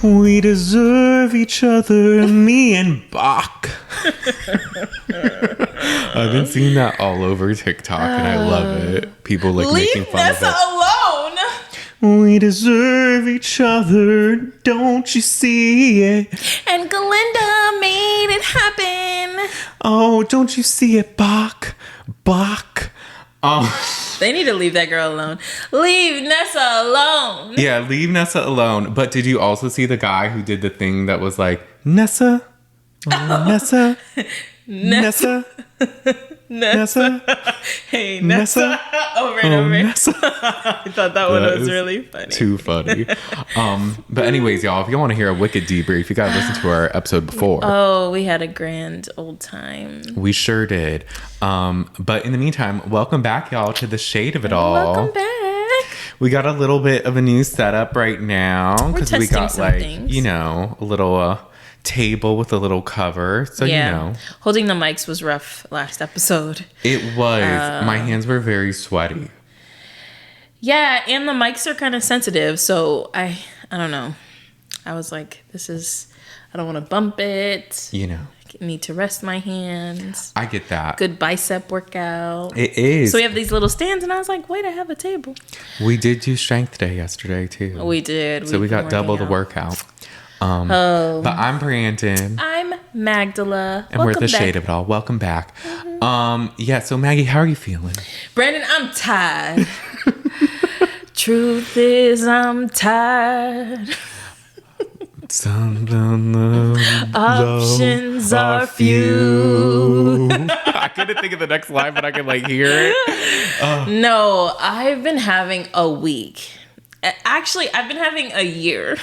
We deserve each other, me and Bach. I've been seeing that all over TikTok, and I love it. People like making fun of it. Leave Nessa alone. We deserve each other, don't you see it? And Galinda made it happen. Oh, don't you see it, Bach? Bach. They need to leave that girl alone. Leave Nessa alone. Yeah, leave Nessa alone. But did you also see the guy who did the thing that was like, Nessa? Oh, Nessa? Nessa? Nessa? Hey, Nessa? Over and over. Nessa? I thought that one was really funny. Too funny. But anyways, y'all, if you want to hear a wicked debrief, you got to listen to our episode before. Oh, we had a grand old time. We sure did. But in the meantime, welcome back, y'all, to the shade of it all. Welcome back. We got a little bit of a new setup right now because we got a little table with a little cover, so holding the mics was rough last episode. It was. My hands were very sweaty. Yeah, and the mics are kind of sensitive, so I don't know. I was like, I don't want to bump it. I need to rest my hands. I get that. Good bicep workout. It is. So we have these little stands, and I was like, wait, I have a table. We did do strength day yesterday too. We did. So we got double the workout. But I'm Brandon. I'm Magdala. And we're the shade of it all. Welcome back. Mm-hmm. So Maggie, how are you feeling? Brandon, I'm tired. Truth is, I'm tired. Options are few. I couldn't think of the next line, but I could hear it. No, I've been having a week. Actually, I've been having a year.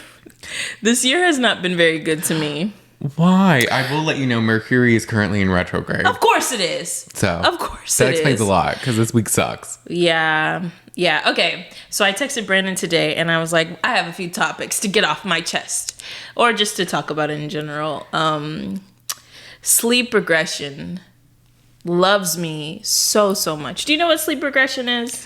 This year has not been very good to me. Why? I will let you know Mercury is currently in retrograde. Of course it is. So, of course that explains a lot because this week sucks. Yeah. Okay. So I texted Brandon today and I was like, I have a few topics to get off my chest or just to talk about it in general. Sleep regression loves me so much. Do you know what sleep regression is?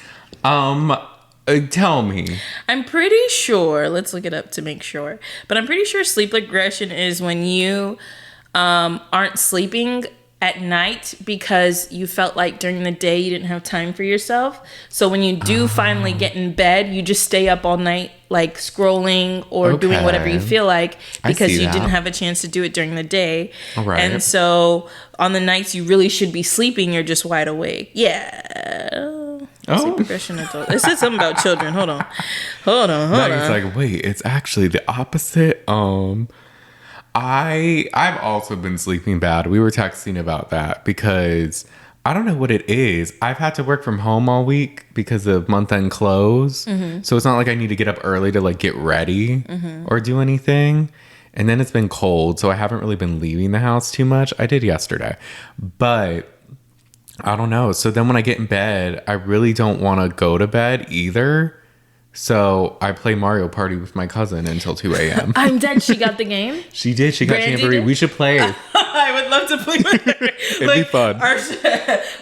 Tell me. I'm pretty sure, let's look it up to make sure, but I'm pretty sure sleep regression is when you aren't sleeping at night because you felt like during the day you didn't have time for yourself. So when you do finally get in bed, you just stay up all night scrolling or doing whatever you feel like because you didn't have a chance to do it during the day. Right. And so on the nights you really should be sleeping, you're just wide awake. Yeah. Sleep regression adult. It said something about children. Hold on. Maggie's like, wait, it's actually the opposite. I've also been sleeping bad. We were texting about that because I don't know what it is. I've had to work from home all week because of month-end close. Mm-hmm. So it's not like I need to get up early to get ready or do anything. And then it's been cold, so I haven't really been leaving the house too much. I did yesterday. But I don't know. So then when I get in bed, I really don't want to go to bed either. So I play Mario Party with my cousin until 2 a.m. I'm dead. She got the game? She did. She got Jamboree. We should play. I would love to play with her. It'd be fun.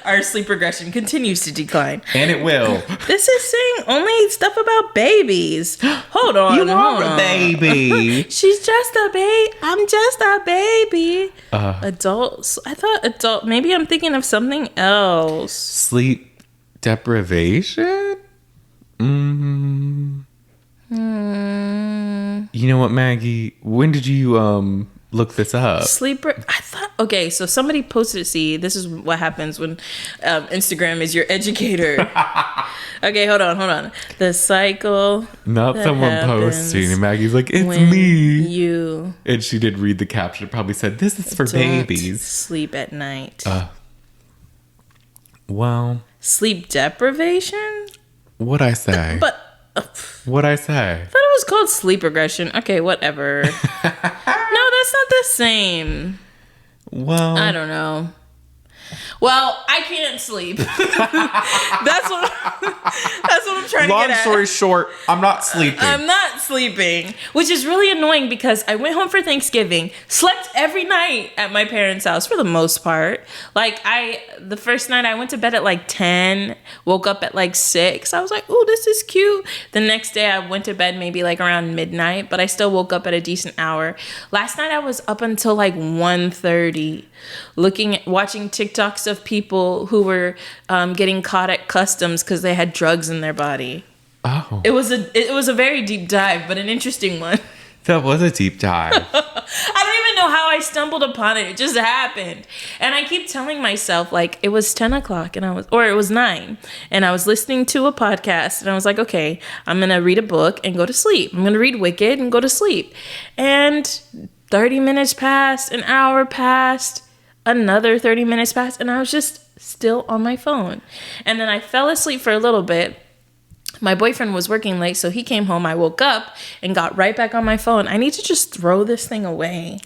Our sleep regression continues to decline. And it will. This is saying only stuff about babies. Hold on. You are a baby. She's just a baby. I'm just a baby. Adults. I thought adult. Maybe I'm thinking of something else. Sleep deprivation? You know what, Maggie? When did you look this up? I thought, okay, so somebody posted, see, this is what happens when Instagram is your educator. Okay, hold on. The cycle. Not someone posting, and Maggie's like, it's me. And she did read the caption. It probably said, this is for babies. Sleep at night. Well. Sleep deprivation? What'd I say? What'd I say? I thought it was called sleep regression. Okay, whatever. No, that's not the same. Well, I don't know. Well, I can't sleep. That's what I'm trying to Long get at. story short, I'm not sleeping. I'm not sleeping, which is really annoying because I went home for Thanksgiving, slept every night at my parents' house for the most part. Like the first night I went to bed at like 10, woke up at like 6. I was like, "Ooh, this is cute." The next day I went to bed maybe like around midnight, but I still woke up at a decent hour. Last night I was up until like 1:30 watching TikToks of people who were getting caught at customs because they had drugs in their body. Oh. It was a very deep dive, but an interesting one. That was a deep dive. I don't even know how I stumbled upon it. It just happened. And I keep telling myself, like, it was 10 o'clock or it was 9. And I was listening to a podcast and I was like, okay, I'm going to read a book and go to sleep. I'm going to read Wicked and go to sleep. And 30 minutes passed, an hour passed, another 30 minutes passed, and I was just still on my phone. And then I fell asleep for a little bit. My boyfriend was working late, so he came home. I woke up and got right back on my phone. I need to just throw this thing away.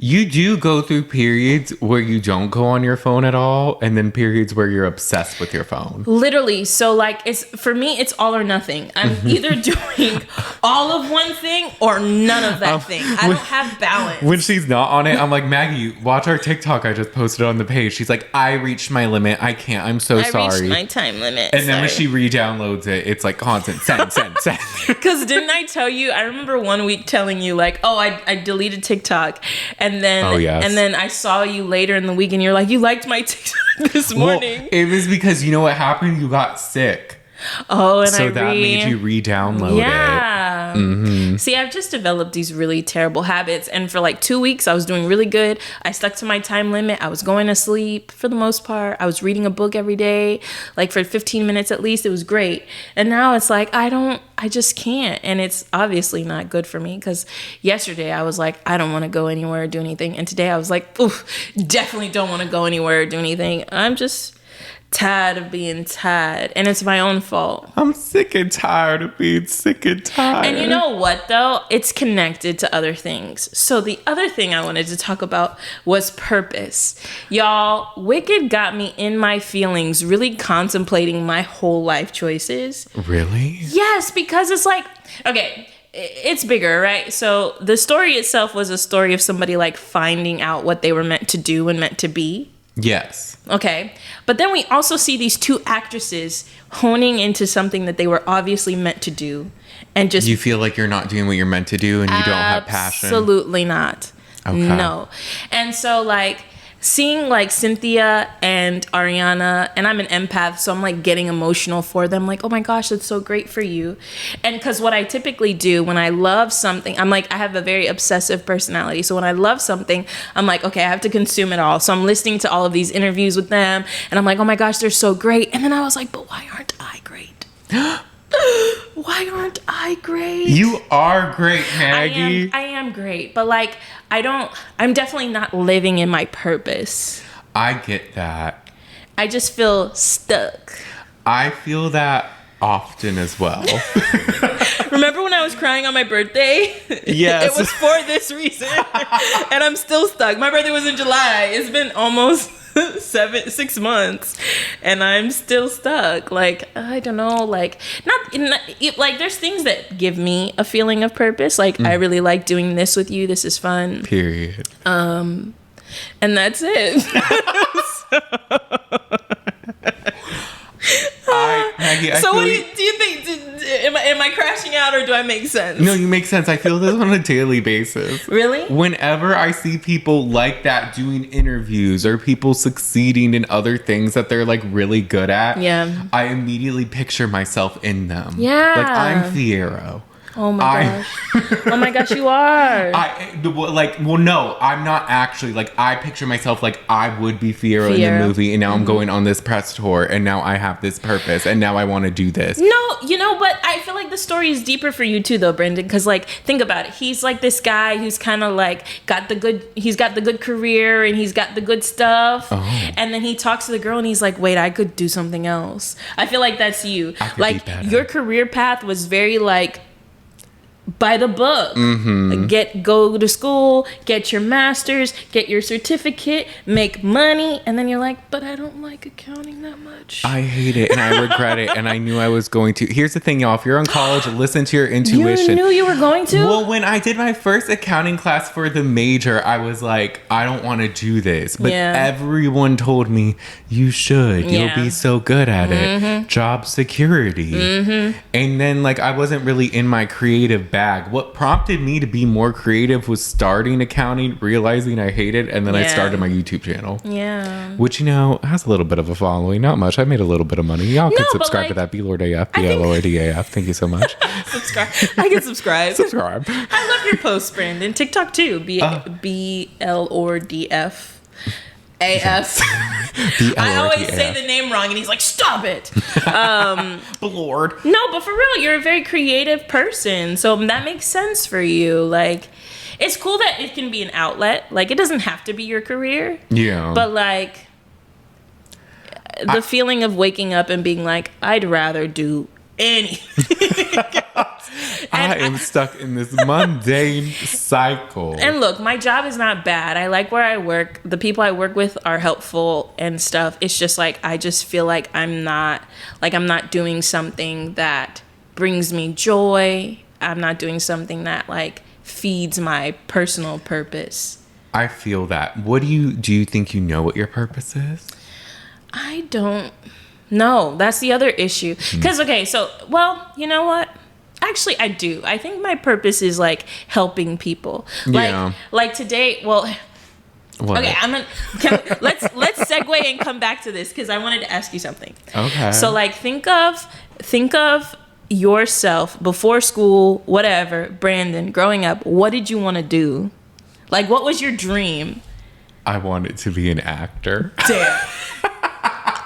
You do go through periods where you don't go on your phone at all, and then periods where you're obsessed with your phone. Literally. So, like, for me, it's all or nothing. I'm either doing all of one thing or none of that thing. I don't have balance. When she's not on it, I'm like, Maggie, watch our TikTok I just posted on the page. She's like, I reached my limit. I can't. I'm so sorry. I reached my time limit. And then when she re-downloads it, it's like constant send. Because didn't I tell you? I remember one week telling you, like, oh, I deleted TikTok. And then I saw you later in the week and you're like, you liked my TikTok this morning. Well, it was because you know what happened? You got sick. Oh, and so that made you re-download it. Yeah. Mm-hmm. See, I've just developed these really terrible habits. And for like 2 weeks, I was doing really good. I stuck to my time limit. I was going to sleep for the most part. I was reading a book every day, like for 15 minutes at least. It was great. And now it's like, I just can't. And it's obviously not good for me because yesterday I was like, I don't want to go anywhere or do anything. And today I was like, oof, definitely don't want to go anywhere or do anything. I'm just tired of being tired, and it's my own fault. I'm sick and tired of being sick and tired. And you know what, though? It's connected to other things. So the other thing I wanted to talk about was purpose. Y'all, Wicked got me in my feelings, really contemplating my whole life choices. Really? Yes, because it's like, okay, it's bigger, right? So the story itself was a story of somebody like finding out what they were meant to do and meant to be. Yes. Okay. But then we also see these two actresses honing into something that they were obviously meant to do. And just... You feel like you're not doing what you're meant to do and you don't have passion? Absolutely not. Okay. No. And so, like, seeing, like, Cynthia and Ariana, and I'm an empath, so I'm, like, getting emotional for them. Like, oh, my gosh, that's so great for you. And because what I typically do when I love something, I'm, like, I have a very obsessive personality. So when I love something, I'm, like, okay, I have to consume it all. So I'm listening to all of these interviews with them, and I'm, like, oh, my gosh, they're so great. And then I was like, but why aren't I great? Why aren't I great? You are great, Maggie. I am great, but like I'm definitely not living in my purpose. I get that. I just feel stuck. I feel that often as well. Remember when I was crying on my birthday? Yes. It was for this reason. And I'm still stuck. My birthday was in July. It's been almost 6 months and I'm still stuck. Like, I don't know, like like there's things that give me a feeling of purpose. Like, I really like doing this with you. This is fun. Period. And that's it. Maggie, so what do you think? Am I crashing out or do I make sense? No, you make sense. I feel this on a daily basis. Really? Whenever I see people like that doing interviews or people succeeding in other things that they're like really good at, yeah, I immediately picture myself in them. Yeah. Like, I'm Fiero. Oh my gosh. Oh my gosh, you are. No, I'm not actually. Like, I picture myself like I would be Fiero in the movie, and now I'm going on this press tour, and now I have this purpose, and now I want to do this. No, but I feel like the story is deeper for you too, though, Brendan, because, like, think about it. He's like this guy who's kind of like he's got the good career, and he's got the good stuff, and then he talks to the girl, and he's like, wait, I could do something else. I feel like that's you. Like, your career path was very, like, by the book. Go to school, get your master's, get your certificate, make money, and then you're like, but I don't like accounting that much. I hate it and I regret it, and I knew I was going to. Here's the thing, y'all. If you're in college, listen to your intuition. You knew you were going to? Well, when I did my first accounting class for the major, I was like, I don't want to do this. But everyone told me, you should. You'll be so good at it. Job security. And then, like, I wasn't really in my creative bag. What prompted me to be more creative was starting accounting, realizing I hate it, and then I started my YouTube channel. Yeah. Which, you know, has a little bit of a following. Not much. I made a little bit of money. Y'all can subscribe to that. Blord AF. BLORD AF. Thank you so much. Subscribe. I can subscribe. Subscribe. I love your posts, Brandon. TikTok too. BLORDF. AF. I always say the name wrong, and he's like, "Stop it." Lord. No, but for real, you're a very creative person, so that makes sense for you. Like, it's cool that it can be an outlet. Like, it doesn't have to be your career. Yeah. But like, the feeling of waking up and being like, I'd rather do anything. I am stuck in this mundane cycle. And look, my job is not bad. I like where I work. The people I work with are helpful and stuff. It's just like, I just feel like I'm not doing something that brings me joy. I'm not doing something that like feeds my personal purpose. I feel that. What do you think you know what your purpose is? I don't know. That's the other issue. Because, okay, so, well, you know what? Actually, I do. I think my purpose is like helping people. Like today, well, what? Okay, let's segue and come back to this because I wanted to ask you something. Okay. So like think of yourself before school, whatever, Brandon, growing up, what did you want to do? Like, what was your dream? I wanted to be an actor. Damn.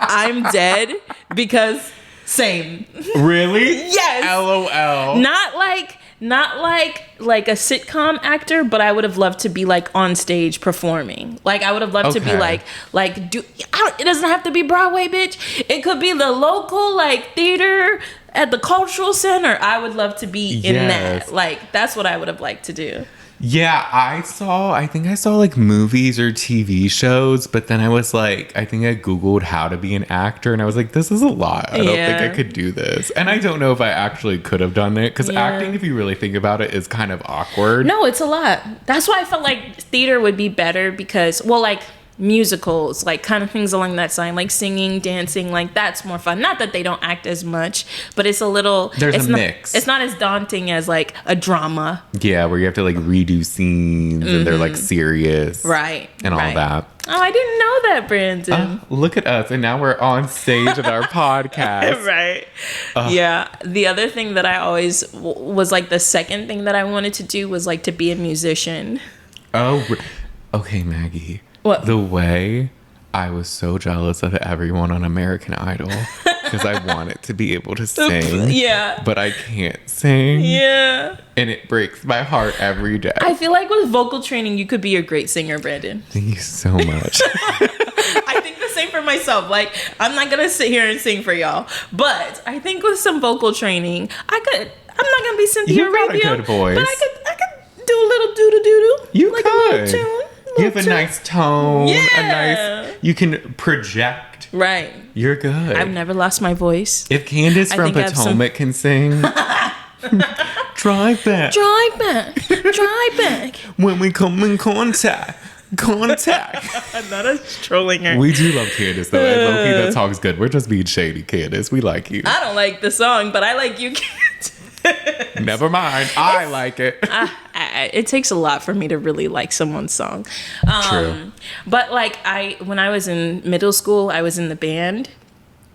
I'm dead because same. Really? Yes. LOL. Not like a sitcom actor, but I would have loved to be like on stage performing. Like I would have loved to be it doesn't have to be Broadway, bitch. It could be the local like theater at the cultural center. I would love to be in that. Like that's what I would have liked to do. Yeah, I think I saw like movies or TV shows, but then I was like, I think I Googled how to be an actor and I was like, this is a lot. I don't think I could do this. And I don't know if I actually could have done it because acting, if you really think about it, is kind of awkward. No, it's a lot. That's why I felt like theater would be better because, well, like musicals, like kind of things along that side, like singing, dancing, like that's more fun. Not that they don't act as much, but it's a little there's a mix. It's not as daunting as like a drama. Yeah, where you have to like redo scenes and they're like serious. Right. And all that. Oh, I didn't know that, Brandon. Look at us. And now we're on stage at our podcast. Right. Yeah. The other thing that I always was like the second thing that I wanted to do was like to be a musician. Oh, okay, Maggie. What? The way I was so jealous of everyone on American Idol because I wanted to be able to sing. Yeah. But I can't sing. Yeah. And it breaks my heart every day. I feel like with vocal training, you could be a great singer, Brandon. Thank you so much. I think the same for myself. Like, I'm not going to sit here and sing for y'all. But I think with some vocal training, I'm not going to be Cynthia You've got Arabia, a good voice. But I could do a little doo-doo-doo-doo. You like could. A little tune. You have a nice tone. Yeah. You can project. Right. You're good. I've never lost my voice. If Candace from Potomac can sing, drive back. Drive back. Drive back. When we come in contact. I'm not trolling her. We do love Candace, though. And low-key, that song's good. We're just being shady, Candace. We like you. I don't like the song, but I like you, Candace. Never mind. I like it. It takes a lot for me to really like someone's song. True. But like when I was in middle school, I was in the band.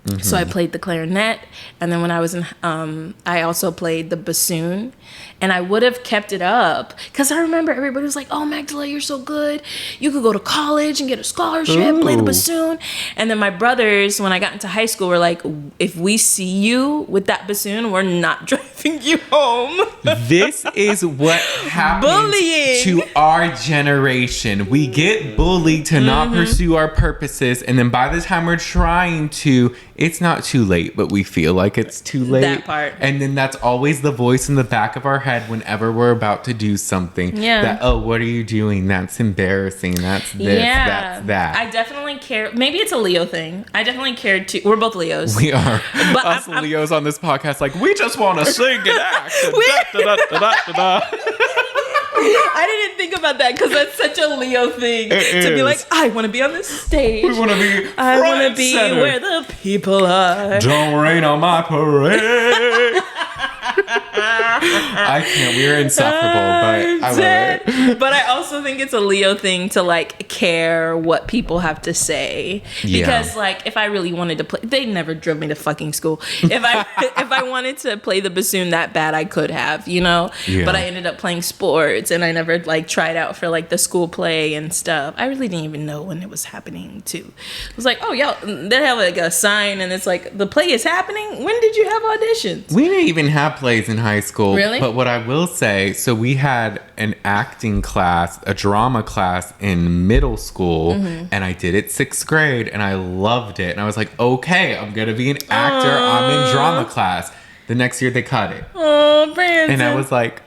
Mm-hmm. So I played the clarinet, and then when I was in, I also played the bassoon, and I would have kept it up because I remember everybody was like, "Oh, Magdala, you're so good. You could go to college and get a scholarship, play the bassoon." And then my brothers, when I got into high school, were like, "If we see you with that bassoon, we're not driving you home." This is what happens to our generation. We get bullied to not pursue our purposes, and then by the time we're trying to, it's not too late, but we feel like it's too late. That part. And then that's always the voice in the back of our head whenever we're about to do something. Yeah. That, oh, what are you doing? That's embarrassing. That's this. Yeah. That's that. I definitely care. Maybe it's a Leo thing. I definitely cared too. We're both Leos. We are. But Us Leos on this podcast, like, we just want to sing and act. And I didn't think about that because that's such a Leo thing to be like, I want to be on this stage. We want to be. I want to be where the people are. Don't rain on my parade. I can't. We're insufferable, but I love it. But I also think it's a Leo thing to like care what people have to say. Yeah. Because like if I really wanted to play, they never drove me to fucking school. If I wanted to play the bassoon that bad, I could have, you know. Yeah. But I ended up playing sports, and I never like tried out for like the school play and stuff. I really didn't even know when it was happening too. It was like, oh y'all, they have like a sign, and it's like the play is happening. When did you have auditions? We didn't even have plays in high school. Really? But what I will say, so we had an acting class, a drama class in middle school, and I did it 6th grade, and I loved it. And I was like, okay, I'm going to be an actor. I'm in drama class. The next year they cut it. Oh, Brandon. And I was like,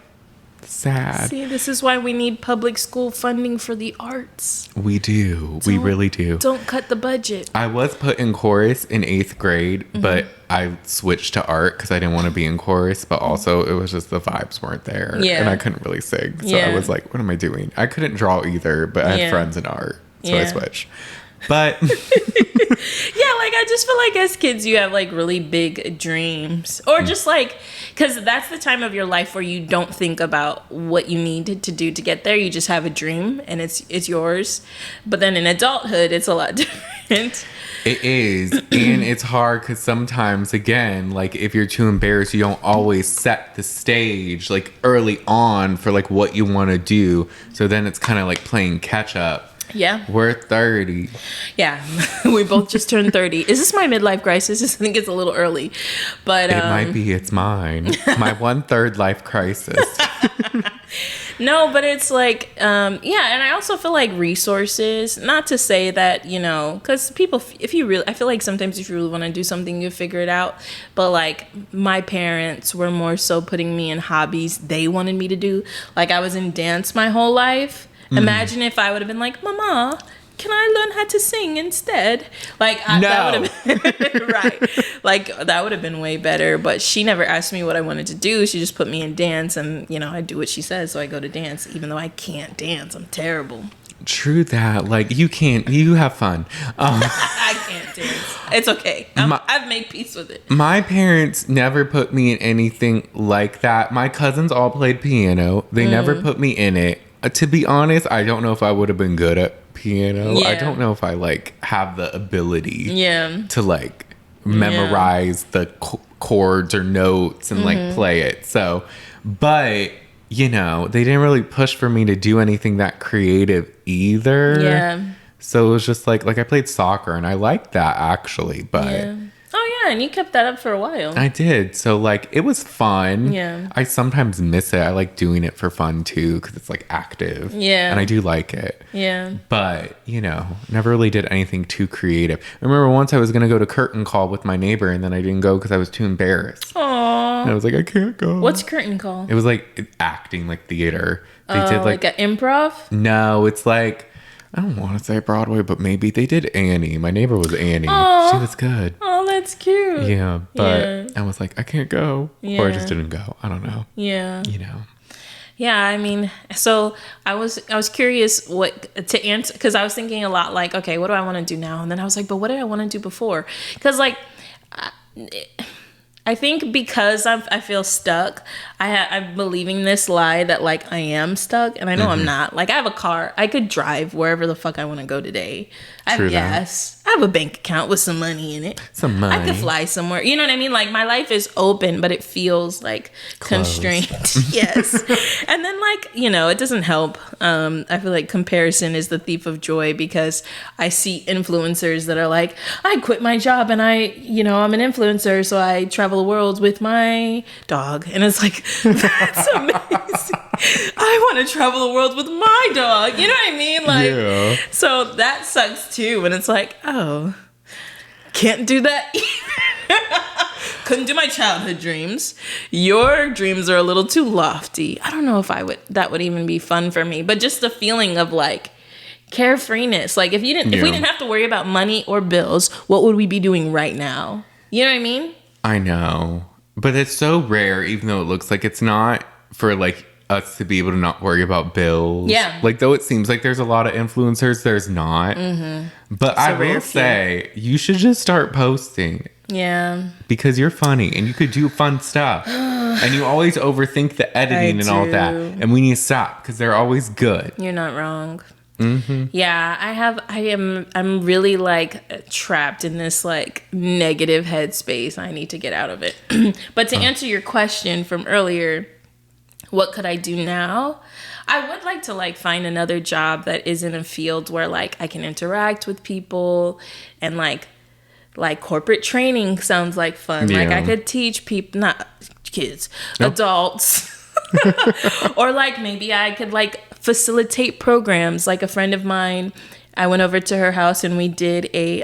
sad. See, this is why we need public school funding for the arts. We do. We really do. Don't cut the budget. I was put in chorus in 8th grade, but I switched to art because I didn't want to be in chorus, but also it was just the vibes weren't there. Yeah. And I couldn't really sing. So I was like, what am I doing? I couldn't draw either, but I had friends in art. So I switched. But yeah, like I just feel like as kids you have like really big dreams, or just like, because that's the time of your life where you don't think about what you need to do to get there. You just have a dream and it's yours. But then in adulthood it's a lot different. it is. And it's hard because sometimes, again, like if you're too embarrassed, you don't always set the stage like early on for like what you want to do. So then it's kind of like playing catch up. Yeah. We're 30. Yeah. We both just turned 30. Is this my midlife crisis? I think it's a little early. But it might be. It's mine. My 1/3 life crisis. No, but it's like, yeah, and I also feel like resources, not to say that, you know, because people, if you really, I feel like sometimes if you really want to do something, you figure it out. But like my parents were more so putting me in hobbies they wanted me to do. Like I was in dance my whole life. Imagine if I would have been like, Mama, can I learn how to sing instead? Like, that would have been, right. Like, that would have been way better. But she never asked me what I wanted to do. She just put me in dance and, you know, I do what she says. So I go to dance, even though I can't dance. I'm terrible. True that. Like, you have fun. I can't dance. It's okay. I've made peace with it. My parents never put me in anything like that. My cousins all played piano. They never put me in it. To be honest, I don't know if I would have been good at piano. Yeah. I don't know if I like have the ability to like memorize the chords or notes and like play it. So, but you know, they didn't really push for me to do anything that creative either. Yeah. So it was just like I played soccer and I liked that actually, but yeah. Oh yeah, and you kept that up for a while. I did. So like it was fun. Yeah. I sometimes miss it. I like doing it for fun too because it's like active. Yeah. And I do like it. Yeah. But, you know, never really did anything too creative. I remember once I was going to go to curtain call with my neighbor and then I didn't go because I was too embarrassed. Aww. And I was like, I can't go. What's curtain call? It was like acting, like theater. They did like an improv? No, it's like, I don't want to say Broadway, but maybe they did Annie. My neighbor was Annie. Aww. She was good. Oh, that's cute. Yeah, but I was like, I can't go. Yeah. Or I just didn't go. I don't know. Yeah. You know. Yeah, I mean, so I was curious what to answer, because I was thinking a lot like, okay, what do I want to do now? And then I was like, but what did I want to do before? Because like, I think because I feel stuck, I'm believing this lie that like I am stuck, and I know I'm not. Like I have a car, I could drive wherever the fuck I want to go today. I have gas. I have a bank account with some money in it. Some money. I could fly somewhere. You know what I mean? Like my life is open, but it feels like constrained. Yes. And then like, you know, it doesn't help. I feel like comparison is the thief of joy, because I see influencers that are like, I quit my job and I'm an influencer, so I travel the world with my dog. And it's like, that's amazing. I want to travel the world with my dog. You know what I mean? Like, so that sucks too. And it's like, oh, Can't do that Couldn't do my childhood dreams. Your dreams are a little too lofty. I don't know if that would even be fun for me. But just the feeling of like carefreeness. Like if we didn't have to worry about money or bills, what would we be doing right now? You know what I mean? I know. But it's so rare, even though it looks like it's not, for like us to be able to not worry about bills. Yeah. Like though it seems like there's a lot of influencers, there's not. Mm-hmm. But I will say, you should just start posting. Yeah. Because you're funny and you could do fun stuff. And you always overthink the editing and all that. And we need to stop because they're always good. You're not wrong. Mm-hmm. Yeah, I'm really like trapped in this like negative headspace. I need to get out of it. But to answer your question from earlier, what could I do now? I would like to like find another job that is in a field where like I can interact with people and like corporate training sounds like fun. Yeah. Like I could teach people, not kids, adults. Or like maybe I could like facilitate programs. Like a friend of mine, I went over to her house and we did a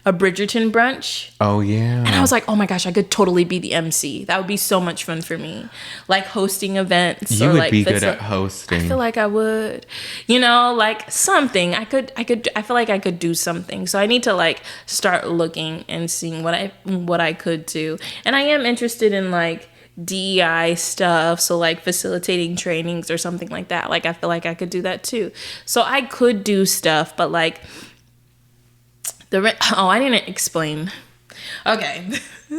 Bridgerton brunch. Oh yeah. And I was like, oh my gosh, I could totally be the MC. That would be so much fun for me. Like hosting events. You or would like be good at hosting. I feel like I would. You know, like something. I feel like I could do something. So I need to like start looking and seeing what I could do. And I am interested in like DEI stuff, so like facilitating trainings or something like that. Like I feel like I could do that too. So I could do stuff, but like I didn't explain. Okay.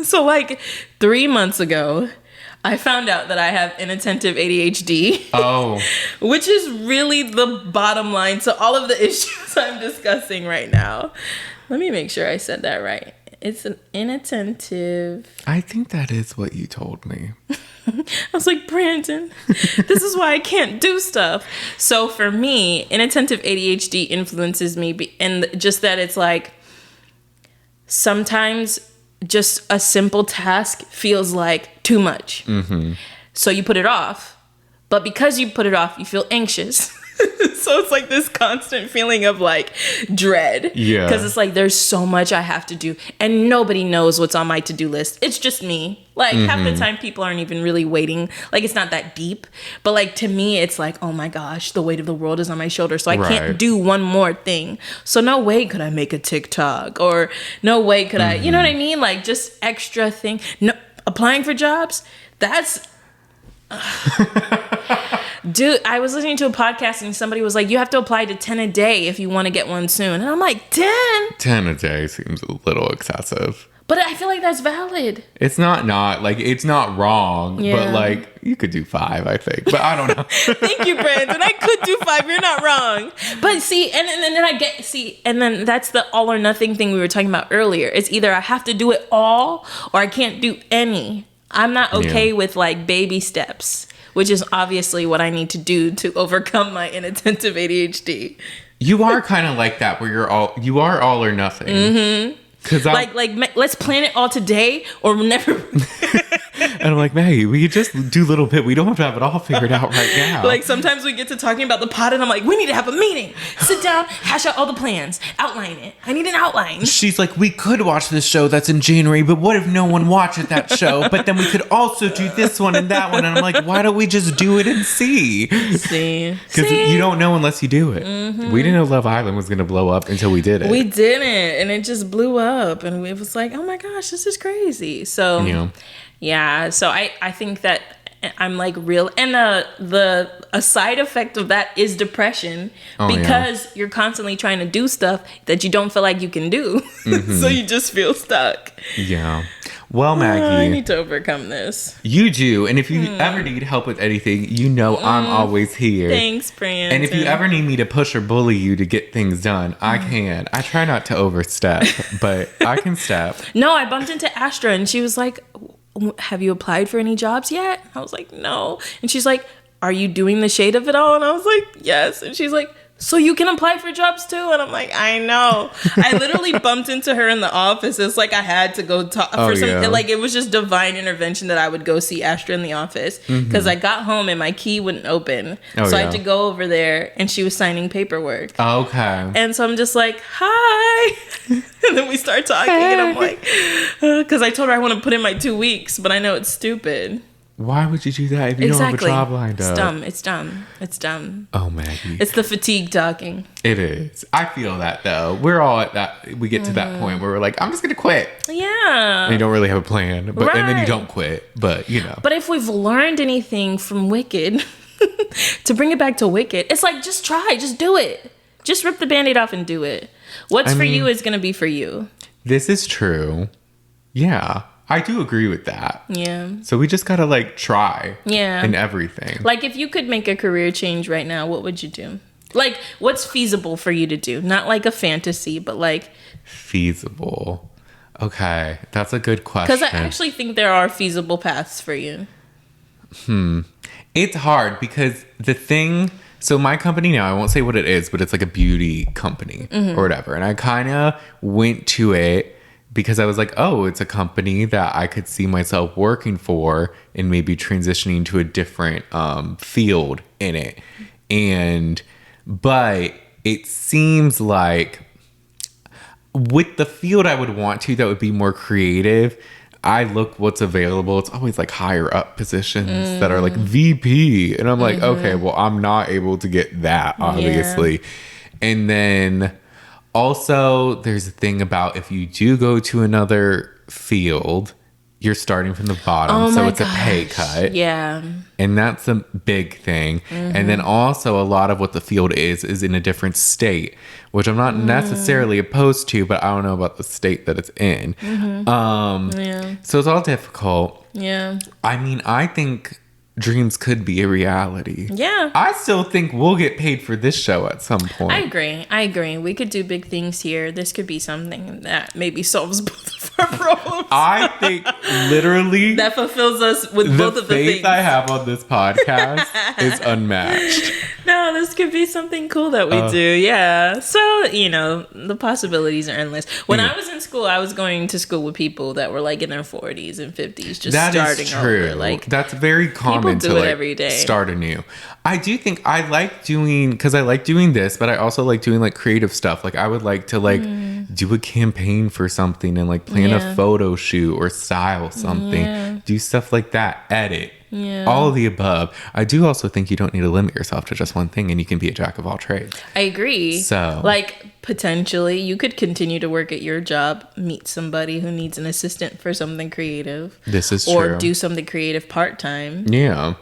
So like 3 months ago, I found out that I have inattentive ADHD. Oh. Which is really the bottom line to all of the issues I'm discussing right now. Let me make sure I said that right. It's an inattentive. I think that is what you told me. I was like, Brandon, this is why I can't do stuff. So for me, inattentive ADHD influences me, and just that it's like sometimes just a simple task feels like too much. Mm-hmm. So you put it off. But because you put it off, you feel anxious. So it's like this constant feeling of like dread. Yeah. Because it's like there's so much I have to do and nobody knows what's on my to-do list. It's just me. Like half the time people aren't even really waiting. Like it's not that deep. But like to me it's like, oh my gosh, the weight of the world is on my shoulders. So I can't do one more thing. So no way could I make a TikTok or no way could I, you know what I mean? Like just extra thing. No, applying for jobs, that's... Dude, I was listening to a podcast and somebody was like, you have to apply to 10 a day if you want to get one soon. And I'm like, 10? 10 a day seems a little excessive. But I feel like that's valid. It's not like, it's not wrong. Yeah. But like, you could do 5, I think. But I don't know. Thank you, Brandon. I could do 5. You're not wrong. But see, and then that's the all or nothing thing we were talking about earlier. It's either I have to do it all or I can't do any. I'm not okay with like baby steps, which is obviously what I need to do to overcome my inattentive ADHD. You are kind of like that, where you are all or nothing. Mm-hmm. Cause like let's plan it all today or never. And I'm like, Maggie, we could just do a little bit. We don't have to have it all figured out right now. Like sometimes we get to talking about the pod and I'm like, we need to have a meeting. Sit down, hash out all the plans, outline it. I need an outline. She's like, we could watch this show that's in January, but what if no one watched that show? But then we could also do this one and that one. And I'm like, why don't we just do it and see? Because you don't know unless you do it. Mm-hmm. We didn't know Love Island was going to blow up until we did it. We didn't. And it just blew up. And it was like, oh my gosh, this is crazy. So... Yeah, so I think that I'm like real, and a side effect of that is depression because you're constantly trying to do stuff that you don't feel like you can do, so you just feel stuck. Yeah. Well, Maggie, I need to overcome this. You do, and if you ever need help with anything, you know I'm always here. Thanks, Brandon. And if you ever need me to push or bully you to get things done, I can. I try not to overstep, but I can step. No, I bumped into Astra, and she was like, have you applied for any jobs yet? I was like, no. And she's like, are you doing the shade of it all? And I was like, yes. And she's like, so you can apply for jobs too? And I'm like, I know. I literally bumped into her in the office. It's like I had to go talk for something. Like it was just divine intervention that I would go see Astra in the office because I got home and my key wouldn't open. I had to go over there and she was signing paperwork. Okay. And so I'm just like, hi. And And then we start talking, and I'm like, because I told her I want to put in my 2 weeks, but I know it's stupid. Why would you do that if you don't have a job lined up? It's dumb. Oh, Maggie. It's the fatigue talking. It is. I feel that, though. We're all at that. We get to that point where we're like, I'm just going to quit. Yeah. And you don't really have a plan. But And then you don't quit. But, But if we've learned anything from Wicked, to bring it back to Wicked, it's like, just try. Just do it. Just rip the Band-Aid off and do it. What's for you is going to be for you. This is true. Yeah. I do agree with that. Yeah. So we just gotta try. Yeah. In everything. Like, if you could make a career change right now, what would you do? Like, what's feasible for you to do? Not like a fantasy, but like feasible. Okay, that's a good question. Because I actually think there are feasible paths for you. It's hard because the thing. So my company now, I won't say what it is, but it's like a beauty company or whatever, and I kind of went to it because I was like, oh, it's a company that I could see myself working for and maybe transitioning to a different field in it. But it seems like with the field I would want to, that would be more creative. I look what's available. It's always like higher up positions that are like VP. And I'm like, okay, well, I'm not able to get that, obviously. Yeah. And then also, there's a thing about if you do go to another field, you're starting from the bottom. So it's a pay cut. Yeah. And that's a big thing. And then also a lot of what the field is in a different state, which I'm not necessarily opposed to, but I don't know about the state that it's in. So it's all difficult. Yeah. I mean, I think dreams could be a reality. Yeah. I still think we'll get paid for this show at some point. I agree. We could do big things here. This could be something that maybe solves both of our problems. I think literally that fulfills us with both of the things. The faith I have on this podcast is unmatched. No, this could be something cool that we do. Yeah. So, the possibilities are endless. When I was in school, I was going to school with people that were like in their 40s and 50s, just that starting is true. over. Like, that's very common do it every day. Start anew. I do think I like doing this, but I also like doing like creative stuff. Like I would like to do a campaign for something and like plan a photo shoot or style something. Do stuff like that. Edit. Yeah. All of the above. I do also think you don't need to limit yourself to just one thing, and you can be a jack of all trades. I agree. So, like, potentially, you could continue to work at your job, meet somebody who needs an assistant for something creative. This is true. Or do something creative part-time. Yeah.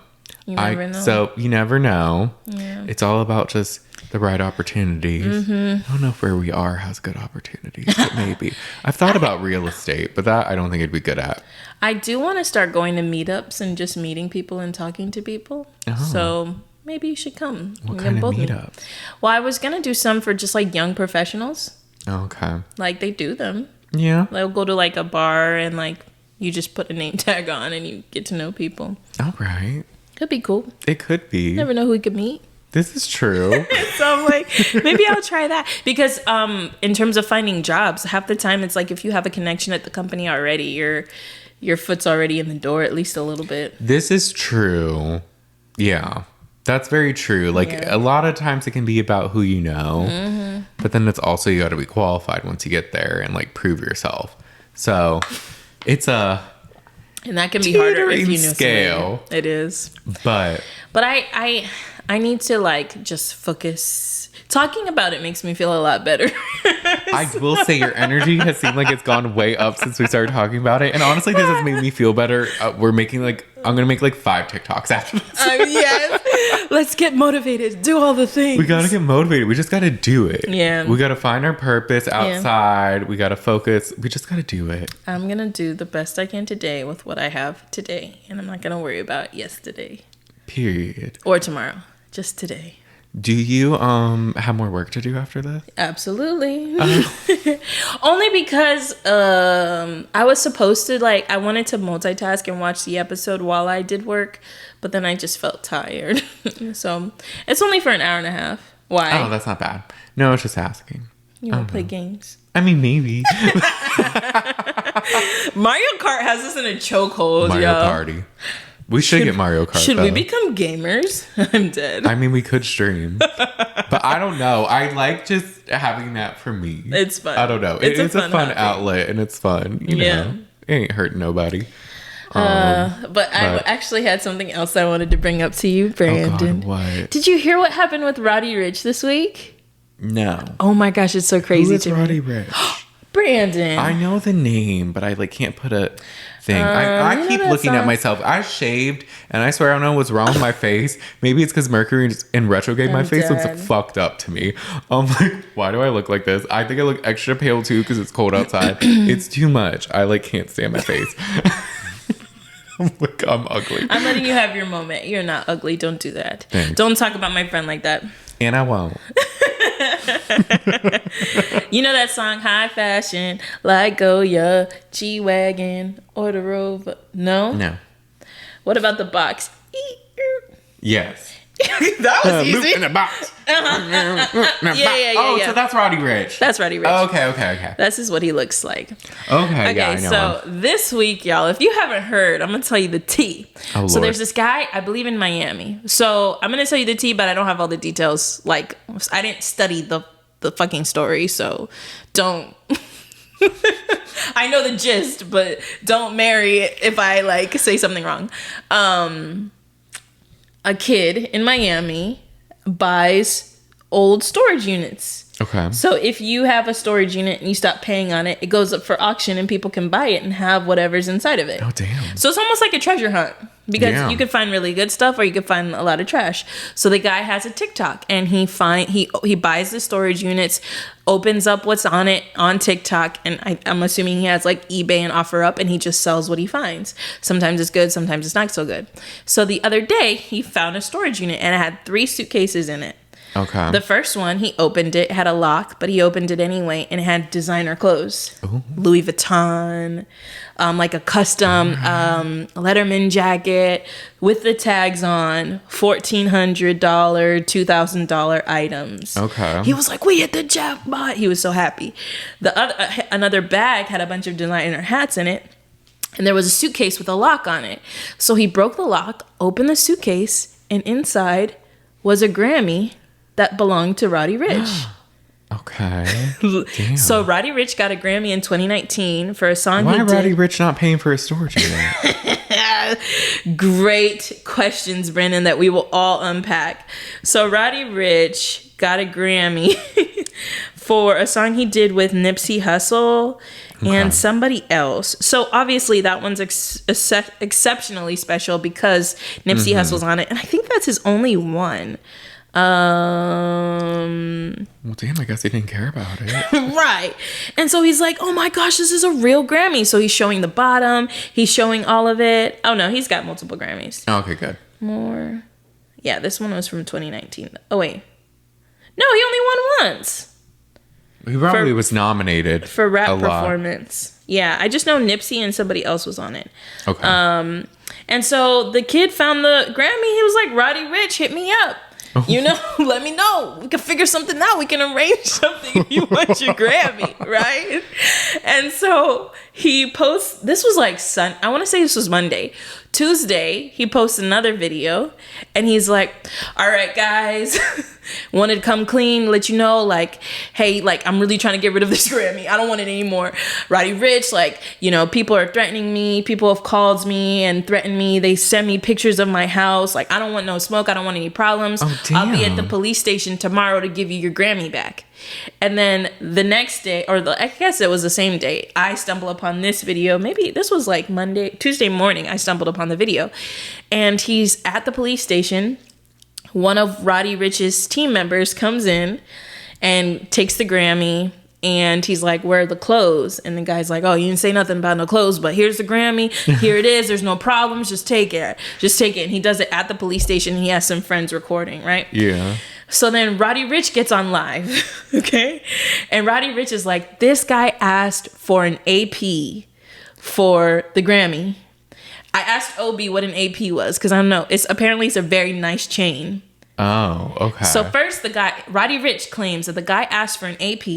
You never know. So, you never know. Yeah. It's all about just the right opportunities. I don't know if where we are has good opportunities, but maybe. I've thought about real estate, but that I don't think I'd be good at. I do want to start going to meetups and just meeting people and talking to people. Oh. So maybe you should come. What kind of meetup? Well, I was going to do some for just like young professionals. Okay. Like they do them. Yeah. They'll go to like a bar and like you just put a name tag on and you get to know people. All right. Could be cool. It could be. You never know who we could meet. This is true. So I'm like, maybe I'll try that. Because in terms of finding jobs, half the time it's like if you have a connection at the company already, your foot's already in the door at least a little bit. This is true. Yeah. That's very true. Like a lot of times it can be about who you know. But then it's also you got to be qualified once you get there and like prove yourself. So it's a... And that can be harder if you know scale. Somebody. It is. But I need to like just focus. Talking about it makes me feel a lot better. I will say your energy has seemed like it's gone way up since we started talking about it. And honestly, this has made me feel better. We're making I'm going to make like 5 TikToks after this. Yes. Let's get motivated. Do all the things. We got to get motivated. We just got to do it. Yeah. We got to find our purpose outside. We got to focus. We just got to do it. I'm going to do the best I can today with what I have today. And I'm not going to worry about yesterday. Period. Or tomorrow. Just today. Do you have more work to do after this? Absolutely. Only because I was supposed to I wanted to multitask and watch the episode while I did work, but then I just felt tired. So it's only for an hour and a half. Why? Oh, that's not bad. No, I was just asking. You want to play games? I mean, maybe. Mario Kart has us in a chokehold, Mario Party. We should get Mario Kart. Should we become gamers? I'm dead. I mean, we could stream. But I don't know. I like just having that for me. It's fun. I don't know. It's a fun outlet, and it's fun. You know, it ain't hurting nobody. But I actually had something else I wanted to bring up to you, Brandon. Oh God, what? Did you hear what happened with Roddy Rich this week? No. Oh my gosh, it's so crazy. Who is Roddy Rich? Brandon. I know the name, but I can't put a thing. I keep looking at myself. I shaved, and I swear I don't know what's wrong with my face. Maybe it's because Mercury is in retrograde. My face looks fucked up to me. I'm like, why do I look like this? I think I look extra pale too because it's cold outside. It's too much. I can't stand my face. I'm ugly. I'm letting you have your moment. You're not ugly. Don't do that. Thanks. Don't talk about my friend like that. And I won't. You know that song, High Fashion, like Goya, G-Wagon, or the Rover? No? No. What about the box? Yes. That was easy. Loop in a box. Yeah. Oh, so that's Roddy Rich. That's Roddy Rich. Oh, okay. This is what he looks like. Okay, yeah, I know so this week, y'all, if you haven't heard, I'm going to tell you the tea. Oh, so Lord. there's this guy, I believe in Miami. So I'm going to tell you the tea, but I don't have all the details. Like, I didn't study the fucking story, so don't... I know the gist, but don't marry it if I, say something wrong. A kid in Miami buys old storage units. Okay. So if you have a storage unit and you stop paying on it, it goes up for auction and people can buy it and have whatever's inside of it. Oh, damn. So it's almost like a treasure hunt because you could find really good stuff or you could find a lot of trash. So the guy has a TikTok and he buys the storage units, opens up what's on it on TikTok, and I'm assuming he has eBay and OfferUp, and he just sells what he finds. Sometimes it's good, sometimes it's not so good. So the other day he found a storage unit and it had 3 suitcases in it. Okay. The first one, he opened it, had a lock, but he opened it anyway, and it had designer clothes. Ooh. Louis Vuitton, a custom Letterman jacket with the tags on, $1,400, $2,000 items. Okay. He was like, we hit the jackpot. He was so happy. Another bag had a bunch of designer hats in it, and there was a suitcase with a lock on it. So he broke the lock, opened the suitcase, and inside was a Grammy that belonged to Roddy Rich. Okay. Damn. So Roddy Rich got a Grammy in 2019 for a song Why he did. Roddy Rich not paying for a storage unit? Great questions, Brandon, that we will all unpack. So Roddy Rich got a Grammy for a song he did with Nipsey Hussle and somebody else. So obviously that one's exceptionally special because Nipsey Hussle's on it. And I think that's his only one. Well, damn, I guess he didn't care about it. Right. And so he's like, oh my gosh, this is a real Grammy. So he's showing the bottom. He's showing all of it. Oh no, he's got multiple Grammys. Okay, good. More. Yeah, this one was from 2019. Oh wait. No, he only won once. He probably was nominated for rap a lot. performance. Yeah, I just know Nipsey and somebody else was on it. Okay. And so the kid found the Grammy. He was like, Roddy Rich, hit me up. You know, let me know. We can figure something out. We can arrange something if you want your Grammy, right? And so he posts, this was I want to say this was Monday. Tuesday, he posts another video and he's like, all right, guys, wanted to come clean, let you know, hey, I'm really trying to get rid of this Grammy. I don't want it anymore. Roddy Rich, people are threatening me. People have called me and threatened me. They send me pictures of my house. I don't want no smoke. I don't want any problems. Oh, damn. I'll be at the police station tomorrow to give you your Grammy back. And then the next day, I guess it was the same day, I stumble upon this video. Maybe this was Tuesday morning, I stumbled upon the video. And he's at the police station. One of Roddy Rich's team members comes in and takes the Grammy. And he's like, where are the clothes? And the guy's like, oh, you didn't say nothing about no clothes, but here's the Grammy. Here it is. There's no problems. Just take it. And he does it at the police station. He has some friends recording, right? Yeah. So then Roddy Rich gets on live, okay? And Roddy Rich is like, this guy asked for an AP for the Grammy. I asked Obi what an AP was because I don't know. It's a very nice chain. Oh, okay. So first Roddy Rich claims that the guy asked for an AP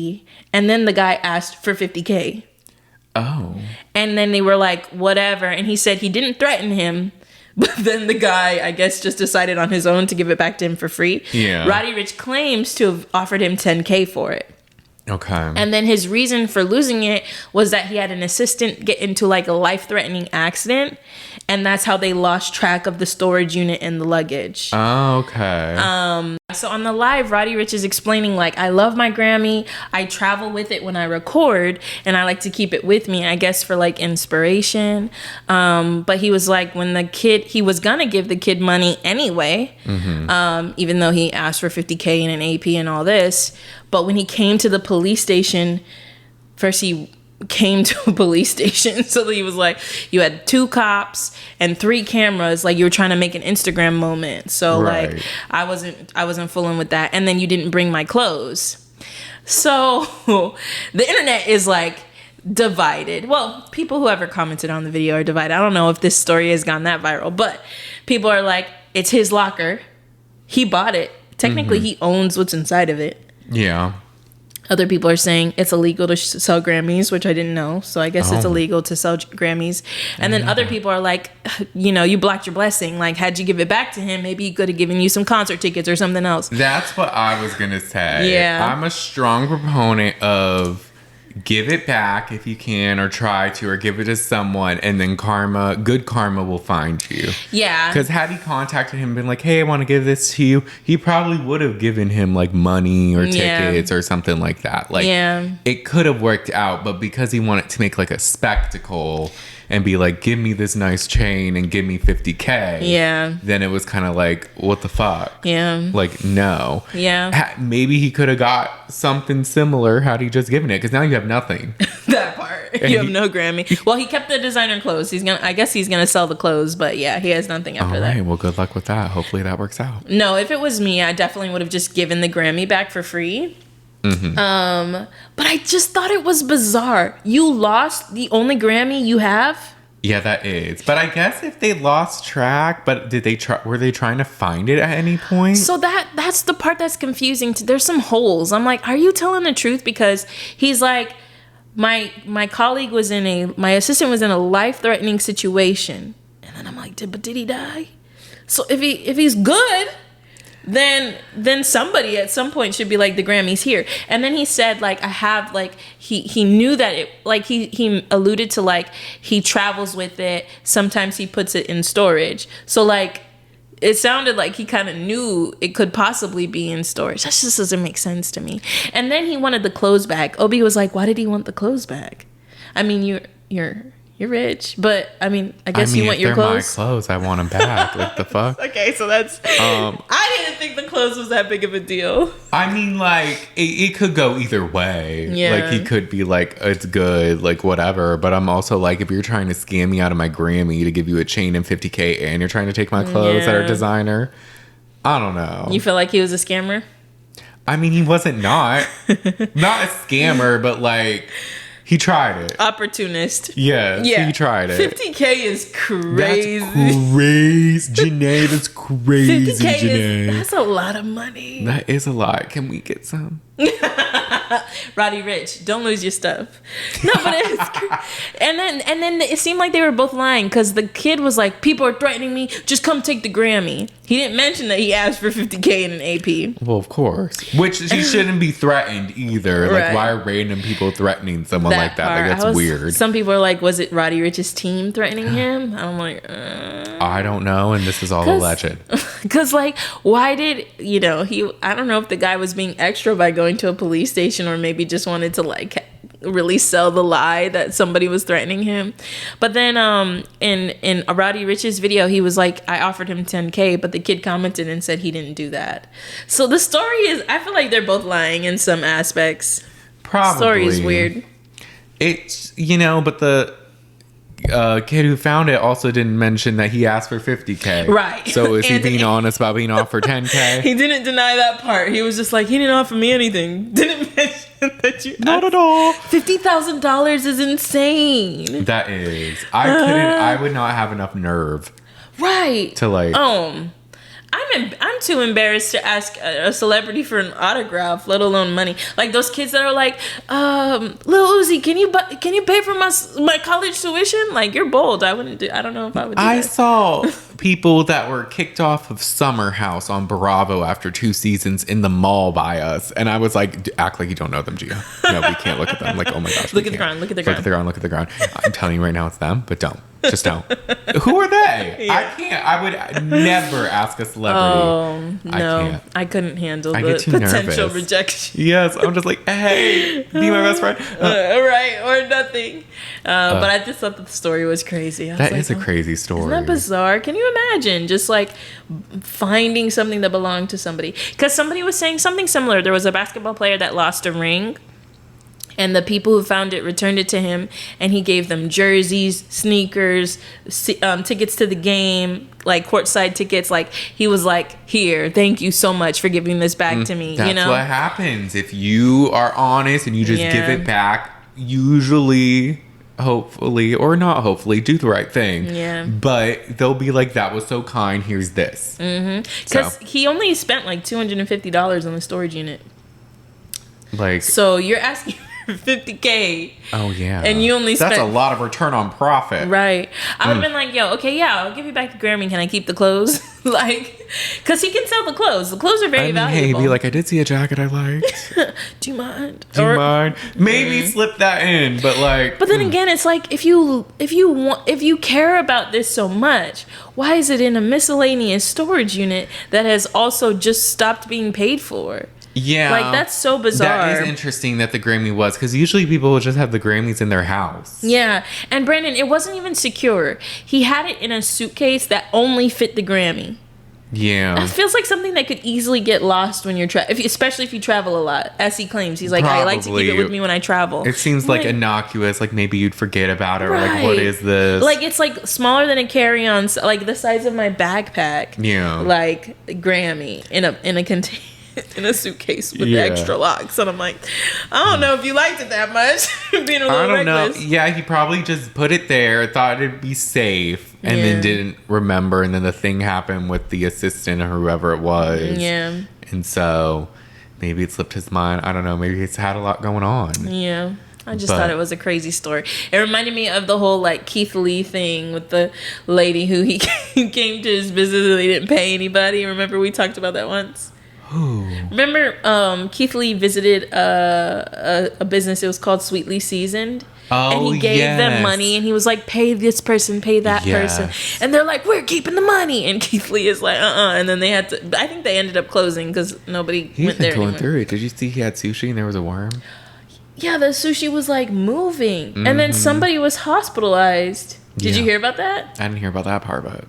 and then the guy asked for $50K. Oh. And then they were like, whatever. And he said he didn't threaten him, But then the guy, I guess, just decided on his own to give it back to him for free. Yeah. Roddy Rich claims to have offered him $10K for it. Okay. And then his reason for losing it was that he had an assistant get into like a life-threatening accident, and that's how they lost track of the storage unit and the luggage. Oh, okay. So on the live, Roddy Rich is explaining like, I love my Grammy. I travel with it when I record, and I like to keep it with me, I guess, for like inspiration. But he was like, he was gonna give the kid money anyway, even though he asked for $50K and an AP and all this. But when he came to the police station, first he came to a police station. So he was like, you had 2 cops and 3 cameras, like you were trying to make an Instagram moment. So Right. like I wasn't fooling with that. And then you didn't bring my clothes. So the internet is like divided. Well, people who ever commented on the video are divided. I don't know if this story has gone that viral, but people are like, it's his locker. He bought it. Technically, he owns what's inside of it. Yeah. Other people are saying it's illegal to sell Grammys, which I didn't know. So I guess it's illegal to sell Grammys. And then other people are like, you blocked your blessing. Like, had you give it back to him, maybe he could have given you some concert tickets or something else. That's what I was going to say. Yeah. I'm a strong proponent of give it back if you can, or try to, or give it to someone, and then good karma will find you. Yeah. Because had he contacted him and been like, hey, I want to give this to you, he probably would have given him like money or tickets or something like that. Like, it could have worked out, but because he wanted to make like a spectacle and be like, give me this nice chain and give me $50K. Then it was kind of like, what the fuck? Yeah. Like, no. Yeah. Maybe he could have got something similar had he just given it, because now you have nothing. That part. You have no Grammy. Well, he kept the designer clothes. I guess he's gonna sell the clothes, but yeah, he has nothing after that. All right. Well, good luck with that. Hopefully that works out. No, if it was me, I definitely would have just given the Grammy back for free. But I just thought it was bizarre. You lost the only Grammy you have? Yeah, that is. But I guess if they lost track, but were they trying to find it at any point? So that's the part that's confusing. There's some holes. I'm like, are you telling the truth? Because he's like, my colleague my assistant was in a life-threatening situation. And then I'm like, did he die? So if he's good, then somebody at some point should be like, the Grammy's here. And then he said, like, I have, like, he knew that it, like, he alluded to, like, he travels with it. Sometimes he puts it in storage. So, like, it sounded like he kind of knew it could possibly be in storage. That just doesn't make sense to me. And then he wanted the clothes back. Obi was like, why did he want the clothes back? I mean, you're rich, but I mean, I guess you want your clothes. My clothes, I want them back. What the fuck? Okay, so that's. I didn't think the clothes was that big of a deal. I mean, like, it could go either way. Yeah. Like, he could be like, it's good, like, whatever. But I'm also like, if you're trying to scam me out of my Grammy to give you a chain and $50K, and you're trying to take my clothes that are designer, I don't know. You feel like he was a scammer? I mean, he wasn't not a scammer, but like. He tried it. Opportunist. Yes, yeah, he tried it. 50K is crazy. That's crazy. Janae, that's crazy, 50K that's a lot of money. That is a lot. Can we get some? Roddy Rich, don't lose your stuff. No, but and then it seemed like they were both lying, because the kid was like, people are threatening me, just come take the Grammy. He didn't mention that he asked for $50K in an AP. Well, of course. Which he shouldn't be threatened either. Like, Right. why are random people threatening someone like that? Like, that's weird. Some people are like, was it Roddy Rich's team threatening him? I'm like, I don't know, and this is all alleged. Because, like, why did, I don't know if the guy was being extra by going to a police station, or maybe just wanted to, like, really sell the lie that somebody was threatening him. But then in Roddy Rich's video, he was like, I offered him $10K, but the kid commented and said he didn't do that. So the story is, I feel like they're both lying in some aspects. Probably. The story is weird. It's, but the kid who found it also didn't mention that he asked for $50K. Right. So is he being honest about being offered $10K? He didn't deny that part. He was just like, he didn't offer me anything. Didn't mention that you Not at all. $50,000 is insane. That I would not have enough nerve. Right. To like. I I'm too embarrassed to ask a celebrity for an autograph, let alone money. Like those kids that are like, Lil Uzi, can you pay for my college tuition? Like, you're bold. I don't know if I would do that. I saw people that were kicked off of Summer House on Bravo after 2 seasons in the mall by us, and I was like, act like you don't know them, Gia. No, we can't look at them. Like, oh my gosh, look at the ground. Look at the ground. Look at the ground. I'm telling you right now, it's them, but don't. Just don't. Who are they? Yeah. I can't. I would never ask a celebrity. Oh, no. I couldn't handle the potential rejection. Yes. I'm just like, hey, be my best friend. Right. Or nothing. But I just thought that the story was crazy. That is a crazy story. Isn't that bizarre? Can you imagine just like finding something that belonged to somebody? Because somebody was saying something similar. There was a basketball player that lost a ring. And the people who found it returned it to him, and he gave them jerseys, sneakers, tickets to the game, like courtside tickets. Like, he was like, here, thank you so much for giving this back to me. That's what happens. If you are honest and you just give it back, usually, hopefully, or not hopefully, do the right thing. Yeah. But they'll be like, that was so kind, here's this. Because he only spent like $250 on the storage unit. Like, so you're asking $50K. Oh yeah. And you only spent... That's a lot of return on profit. Right. I would have been like, yo, okay, yeah, I'll give you back the Grammy. Can I keep the clothes? Like, because he can sell the clothes. The clothes are very valuable. Hey, be like, I did see a jacket I liked. Do you mind? Do you mind? Maybe slip that in, but like... But then again, it's like, if you care about this so much, why is it in a miscellaneous storage unit that has also just stopped being paid for? Yeah. Like, that's so bizarre. That is interesting that the Grammy was, because usually people will just have the Grammys in their house. Yeah. And Brandon, it wasn't even secure. He had it in a suitcase that only fit the Grammy. Yeah. It feels like something that could easily get lost when you're especially if you travel a lot. As he claims, he's like, I like to keep it with me when I travel. It seems like innocuous, like maybe you'd forget about it, or like, what is this? Like, it's like smaller than a carry-on, like the size of my backpack. Yeah. Like Grammy in a container. In a suitcase with the extra locks, and I'm like, I don't know if you liked it that much. Being a little reckless. Know. Yeah, he probably just put it there, thought it'd be safe, and then didn't remember, and then the thing happened with the assistant or whoever it was. Yeah. And so maybe it slipped his mind. I don't know. Maybe he's had a lot going on. Yeah. I just thought it was a crazy story. It reminded me of the whole like Keith Lee thing with the lady who he came to his business and they didn't pay anybody. Remember we talked about that once? Remember Keith Lee visited a business, it was called Sweetly Seasoned, and he gave them money, and he was like, pay this person, pay that person, and they're like, we're keeping the money, and Keith Lee is like, and then they had to, I think they ended up closing because nobody went there anymore. Through it. Did you see he had sushi and there was a worm? Yeah, the sushi was like moving, and then somebody was hospitalized. Did you hear about that? I didn't hear about that part, but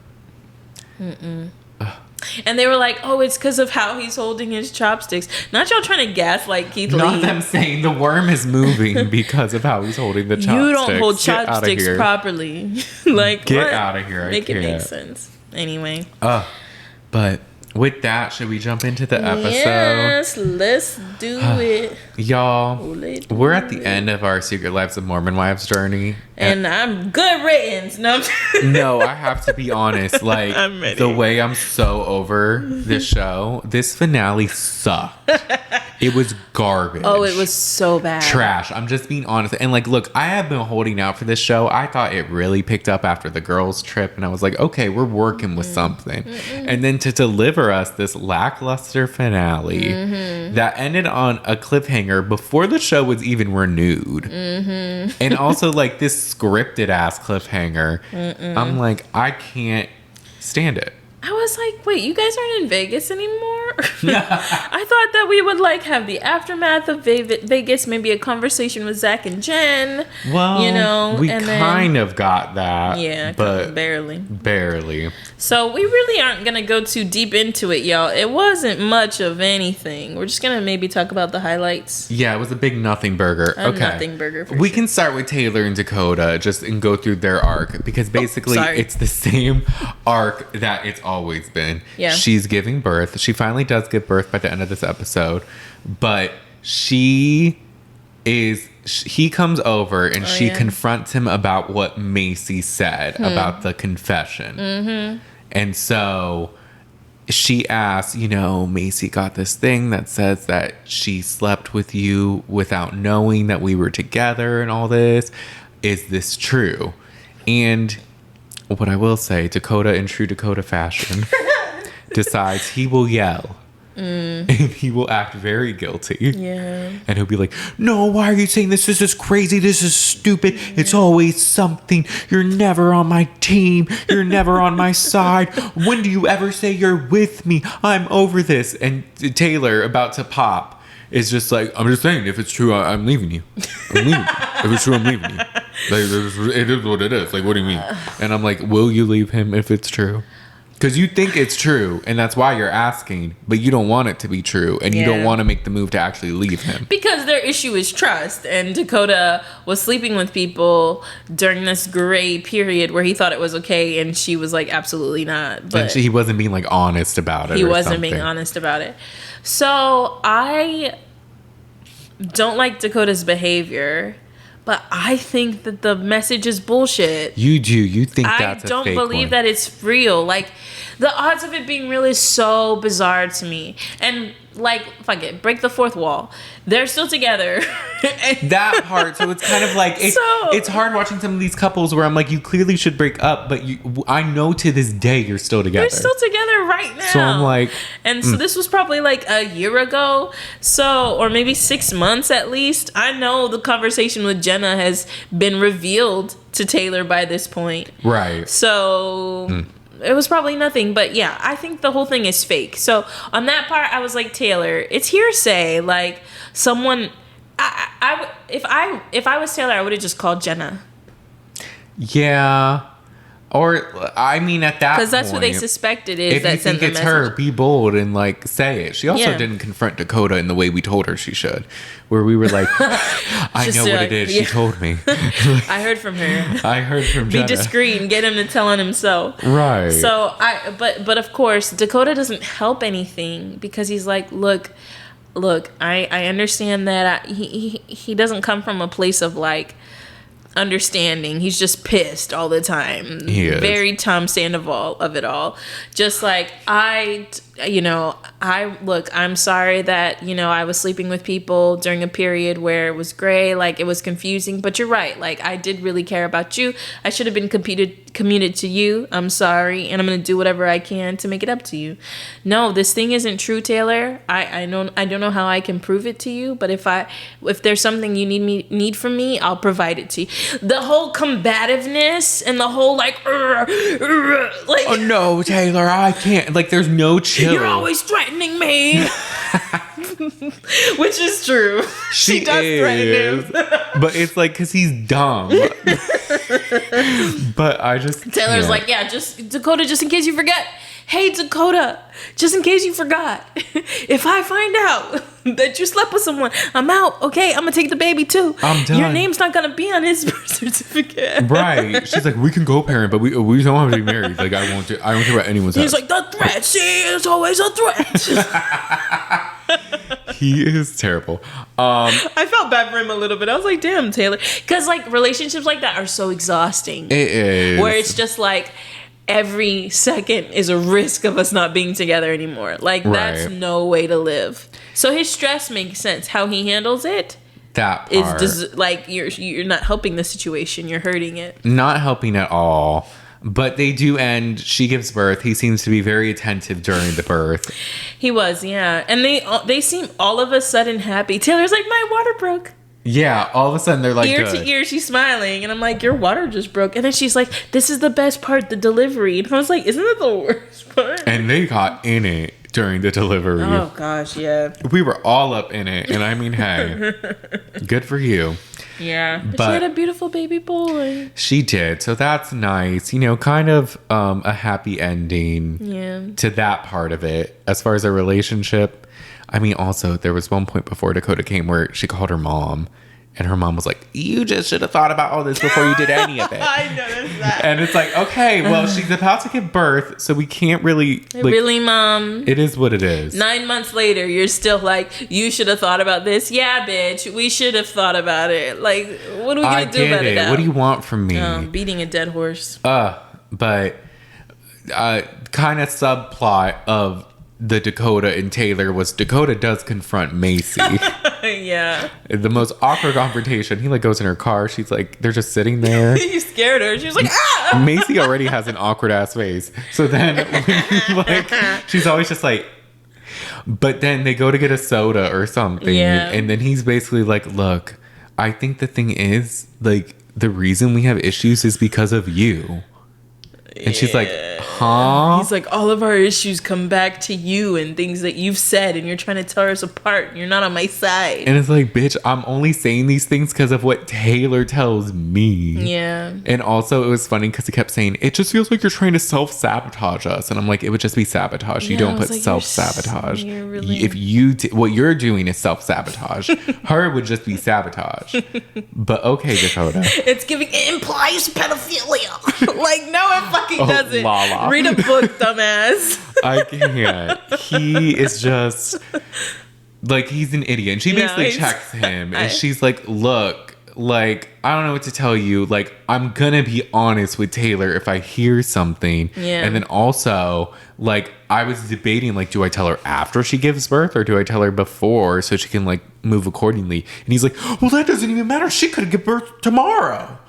and they were like, oh, it's because of how he's holding his chopsticks. Not y'all trying to gaslight Keith Lee. Not them saying the worm is moving because of how he's holding the chopsticks. You don't hold chopsticks properly. Like, get out of here. Make it make sense. Anyway. But with that, should we jump into the episode? Yes, let's do it. Y'all, we're at the end of our Secret Lives of Mormon Wives journey. And I'm good riddance. No, I have to be honest. Like, the way I'm so over this show, this finale sucked. It was garbage. Oh, it was so bad. Trash. I'm just being honest. And like, look, I have been holding out for this show. I thought it really picked up after the girls' trip. And I was like, okay, we're working with something. And then to deliver us this lackluster finale that ended on a cliffhanger before the show was even renewed. And also like this scripted ass cliffhanger. I'm like, I can't stand it. I was like, wait, you guys aren't in Vegas anymore? I thought that we would like have the aftermath of Vegas, maybe a conversation with Zach and Jen. Well, you know, we kind of got that. Yeah, but barely. So we really aren't going to go too deep into it, y'all. It wasn't much of anything. We're just going to maybe talk about the highlights. Yeah, it was a big nothing burger. Nothing burger for we can start with Taylor and Dakota and go through their arc because basically it's the same arc that it's always been. Yeah. She's giving birth. She finally does give birth by the end of this episode, but he comes over and she confronts him about what Macy said about the confession. And so she asked, Macy got this thing that says that she slept with you without knowing that we were together and all this. Is this true? And what I will say, Dakota, in true Dakota fashion, decides he will yell. And he will act very guilty. Yeah. And he'll be like, no, why are you saying this? This is crazy. This is stupid. It's always something. You're never on my team. You're never on my side. When do you ever say you're with me? I'm over this. And Taylor, about to pop, is just like, I'm just saying, if it's true, I'm leaving you. I'm leaving you. If it's true, I'm leaving you. Like, it is what it is. Like, what do you mean? And I'm like, will you leave him if it's true? Because you think it's true, and that's why you're asking, but you don't want it to be true, and you don't want to make the move to actually leave him. Because their issue is trust, and Dakota was sleeping with people during this gray period where he thought it was okay, and she was like, absolutely not. But he wasn't being like honest about it. He wasn't being honest about it. So I don't like Dakota's behavior. But I think that the message is bullshit. You do. You think that's a fake one. I don't believe that it's real. Like, the odds of it being real is so bizarre to me. And, like, fuck it. Break the fourth wall. They're still together. That part. So it's kind of like, it's hard watching some of these couples where I'm like, you clearly should break up, but I know to this day you're still together. You're still together right now. So I'm like... And so this was probably like a year ago. So, or maybe 6 months at least. I know the conversation with Jenna has been revealed to Taylor by this point. Right. So... It was probably nothing, but yeah, I think the whole thing is fake. So on that part, I was like, Taylor, it's hearsay. Like, someone, if I was Taylor, I would have just called Jenna. Yeah. Or, I mean, at that point... Because that's what they suspected is that sent the message. If you think it's her, be bold and, like, say it. She also didn't confront Dakota in the way we told her she should. Where we were like, I know what it is. She told me. I heard from her. I heard from Jenna. Be discreet and get him to tell on himself. Right. So, but of course, Dakota doesn't help anything because he's like, look, I understand that he doesn't come from a place of, like, understanding. He's just pissed all the time. He is. Very Tom Sandoval of it all. Just like, I'm sorry that, I was sleeping with people during a period where it was gray, like it was confusing, but you're right. Like, I did really care about you. I should have been committed to you. I'm sorry. And I'm going to do whatever I can to make it up to you. No, this thing isn't true, Taylor. I don't know how I can prove it to you, but if there's something you need from me, I'll provide it to you. The whole combativeness and the whole like, oh no, Taylor, I can't. Like, there's no chill. You're always threatening me. Which is true. She does threaten him. But it's like, because he's dumb. But I just Taylor's like, yeah, just Dakota, just in case you forget. Hey, Dakota, just in case you forgot. If I find out that you slept with someone, I'm out. Okay, I'm going to take the baby too. I'm done. Your name's not going to be on his birth certificate. Right. She's like, we can go parent, but we don't have to be married. Like, I don't care about anyone's house. He's like, the threat. See, it's always a threat. He is terrible. I felt bad for him a little bit. I was like, damn, Taylor. Because, like, relationships like that are so exhausting. It is. Where it's just like, every second is a risk of us not being together anymore. Like, that's no way to live. So his stress makes sense. How he handles it, that part is like, you're not helping the situation. You're hurting it. Not helping at all. But they do end. She gives birth. He seems to be very attentive during the birth. He was, yeah. And they seem all of a sudden happy. Taylor's like, my water broke. Yeah, all of a sudden they're like, ear to ear, she's smiling, and I'm like, your water just broke. And then she's like, this is the best part, the delivery. And I was like, isn't it the worst part? And they got in it during the delivery. Oh gosh, yeah. We were all up in it, and I mean, hey, good for you. Yeah, but she had a beautiful baby boy. She did, so that's nice. Kind of a happy ending to that part of it. As far as a relationship, I mean, also, there was one point before Dakota came where she called her mom, and her mom was like, you just should have thought about all this before you did any of it. I noticed that. And it's like, okay, well, she's about to give birth, so we can't really... really, Mom? It is what it is. 9 months later, you're still like, you should have thought about this. Yeah, bitch, we should have thought about it. Like, what are we going to do about it now? What do you want from me? Beating a dead horse. But... kind of subplot of the Dakota and Taylor was Dakota does confront Macy. Yeah. The most awkward confrontation. He like goes in her car. She's like, they're just sitting there. You scared her. She was like, ah! Macy already has an awkward ass face. So then, like, she's always just like, but then they go to get a soda or something. Yeah. And then he's basically like, look, I think the thing is, like, the reason we have issues is because of you. And she's like, huh? He's like, all of our issues come back to you and things that you've said, and you're trying to tear us apart. And you're not on my side. And it's like, bitch, I'm only saying these things because of what Taylor tells me. Yeah. And also, it was funny because he kept saying, it just feels like you're trying to self-sabotage us. And I'm like, it would just be sabotage. You don't put like, self-sabotage. If you, what you're doing is self-sabotage. Her would just be sabotage. But okay, Dakota. It's giving, it implies pedophilia. Like, no, it fucking doesn't. Lala. Read a book, dumbass. I can't. He is just like, he's an idiot. And she basically checks him and she's like, look, like, I don't know what to tell you. Like, I'm gonna be honest with Taylor if I hear something. Yeah. And then also, like, I was debating, like, do I tell her after she gives birth or do I tell her before so she can, like, move accordingly? And he's like, well, that doesn't even matter. She could give birth tomorrow.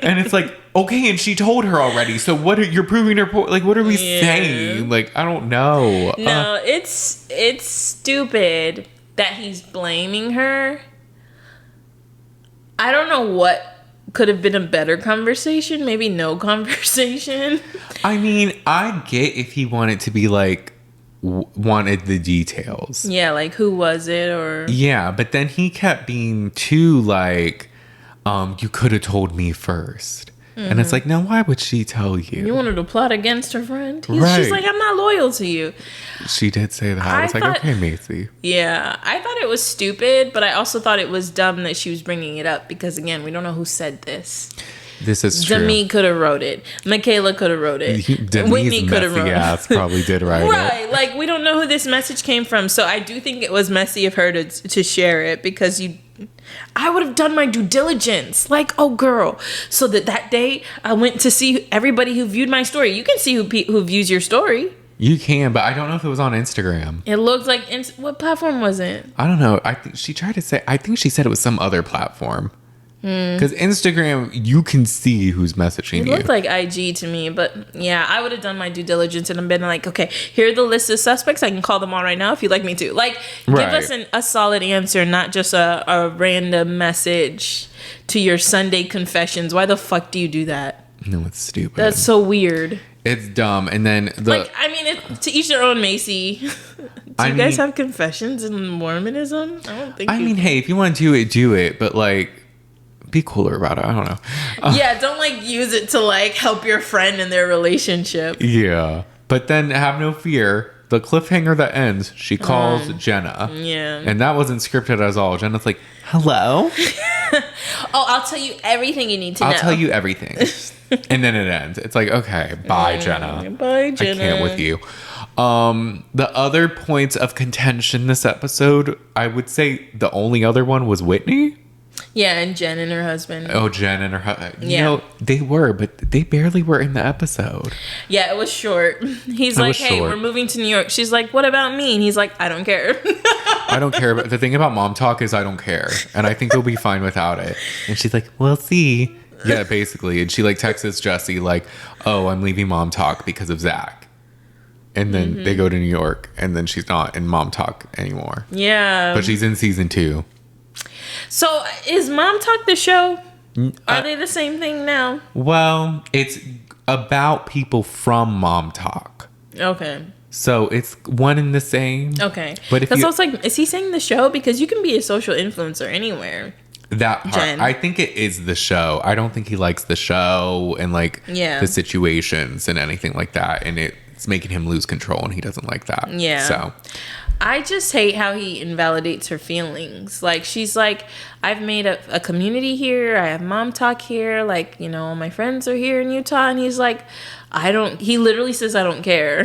And it's like, okay, and she told her already. So what are you're proving her point? Like, what are we saying? Like, I don't know. No, it's stupid that he's blaming her. I don't know what could have been a better conversation. Maybe no conversation. I mean, I get if he wanted to be like, wanted the details. Yeah, like who was it or... Yeah, but then he kept being too like, you could have told me first. Mm-hmm. And it's like, now why would she tell you? You wanted to plot against her friend? She's like, I'm not loyal to you. She did say that. I was like, okay, Macy. Yeah, I thought it was stupid, but I also thought it was dumb that she was bringing it up because, again, we don't know who said this. This is true. Demi could have wrote it. Michaela could have wrote it. Whitney could have wrote it. Probably did write it. Right. Like, we don't know who this message came from. So I do think it was messy of her to share it because I would have done my due diligence. Like, oh, girl. So that day I went to see everybody who viewed my story. You can see who views your story. You can, but I don't know if it was on Instagram. It looked like... what platform was it? I don't know. I think she said it was some other platform. Because Instagram, you can see who's messaging you. It looked like IG to me, but yeah, I would have done my due diligence and been like, okay, here are the list of suspects. I can call them all right now if you'd like me to. Like, give us a solid answer, not just a random message to your Sunday confessions. Why the fuck do you do that? No, it's stupid. That's so weird. It's dumb. And then to each their own, Macy. Do you guys have confessions in Mormonism? I don't think. Hey, if you want to do it, but like, be cooler about it. I don't know. Yeah, don't like use it to like help your friend in their relationship. Yeah, but then have no fear. The cliffhanger that ends, she calls Jenna. Yeah, and that wasn't scripted at all. Jenna's like, "Hello." I'll tell you everything you need to know. I'll tell you everything, and then it ends. It's like, okay, bye, Jenna. Bye, Jenna. I can't with you. The other points of contention this episode, I would say the only other one was Whitney. Yeah, and Jen and her husband. Oh, Jen and her husband. You know, they were, but they barely were in the episode. Yeah, it was short. He's like, hey, we're moving to New York. She's like, what about me? And he's like, I don't care. I don't care. But the thing about mom talk is I don't care. And I think we'll be fine without it. And she's like, we'll see. Yeah, basically. And she like texts Jesse like, oh, I'm leaving mom talk because of Zach. And then they go to New York. And then she's not in mom talk anymore. Yeah. But she's in season 2. So, is Mom Talk the show? Are they the same thing now? Well, it's about people from Mom Talk. Okay. So, it's one and the same. Okay. But if I was like, is he saying the show? Because you can be a social influencer anywhere. That part. Jen. I think it is the show. I don't think he likes the show and like the situations and anything like that. And it's making him lose control and he doesn't like that. Yeah. So... I just hate how he invalidates her feelings. Like, she's like, I've made a community here. I have Mom Talk here. Like, you know, my friends are here in Utah. And he's like, he literally says, I don't care.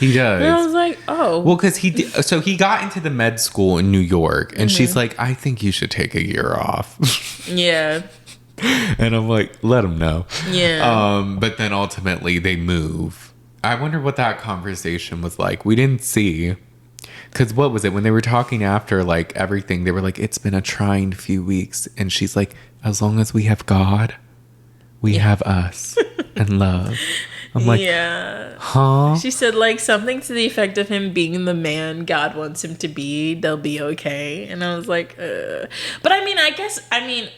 He does. And I was like, oh. Well, because he got into the med school in New York. And she's like, I think you should take a year off. Yeah. And I'm like, let him know. Yeah. But then ultimately they move. I wonder what that conversation was like. We didn't see. Because what was it? When they were talking after, like, everything, they were like, it's been a trying few weeks. And she's like, as long as we have God, we have us and love. I'm like, huh? She said, like, something to the effect of him being the man God wants him to be. They'll be okay. And I was like, But I mean,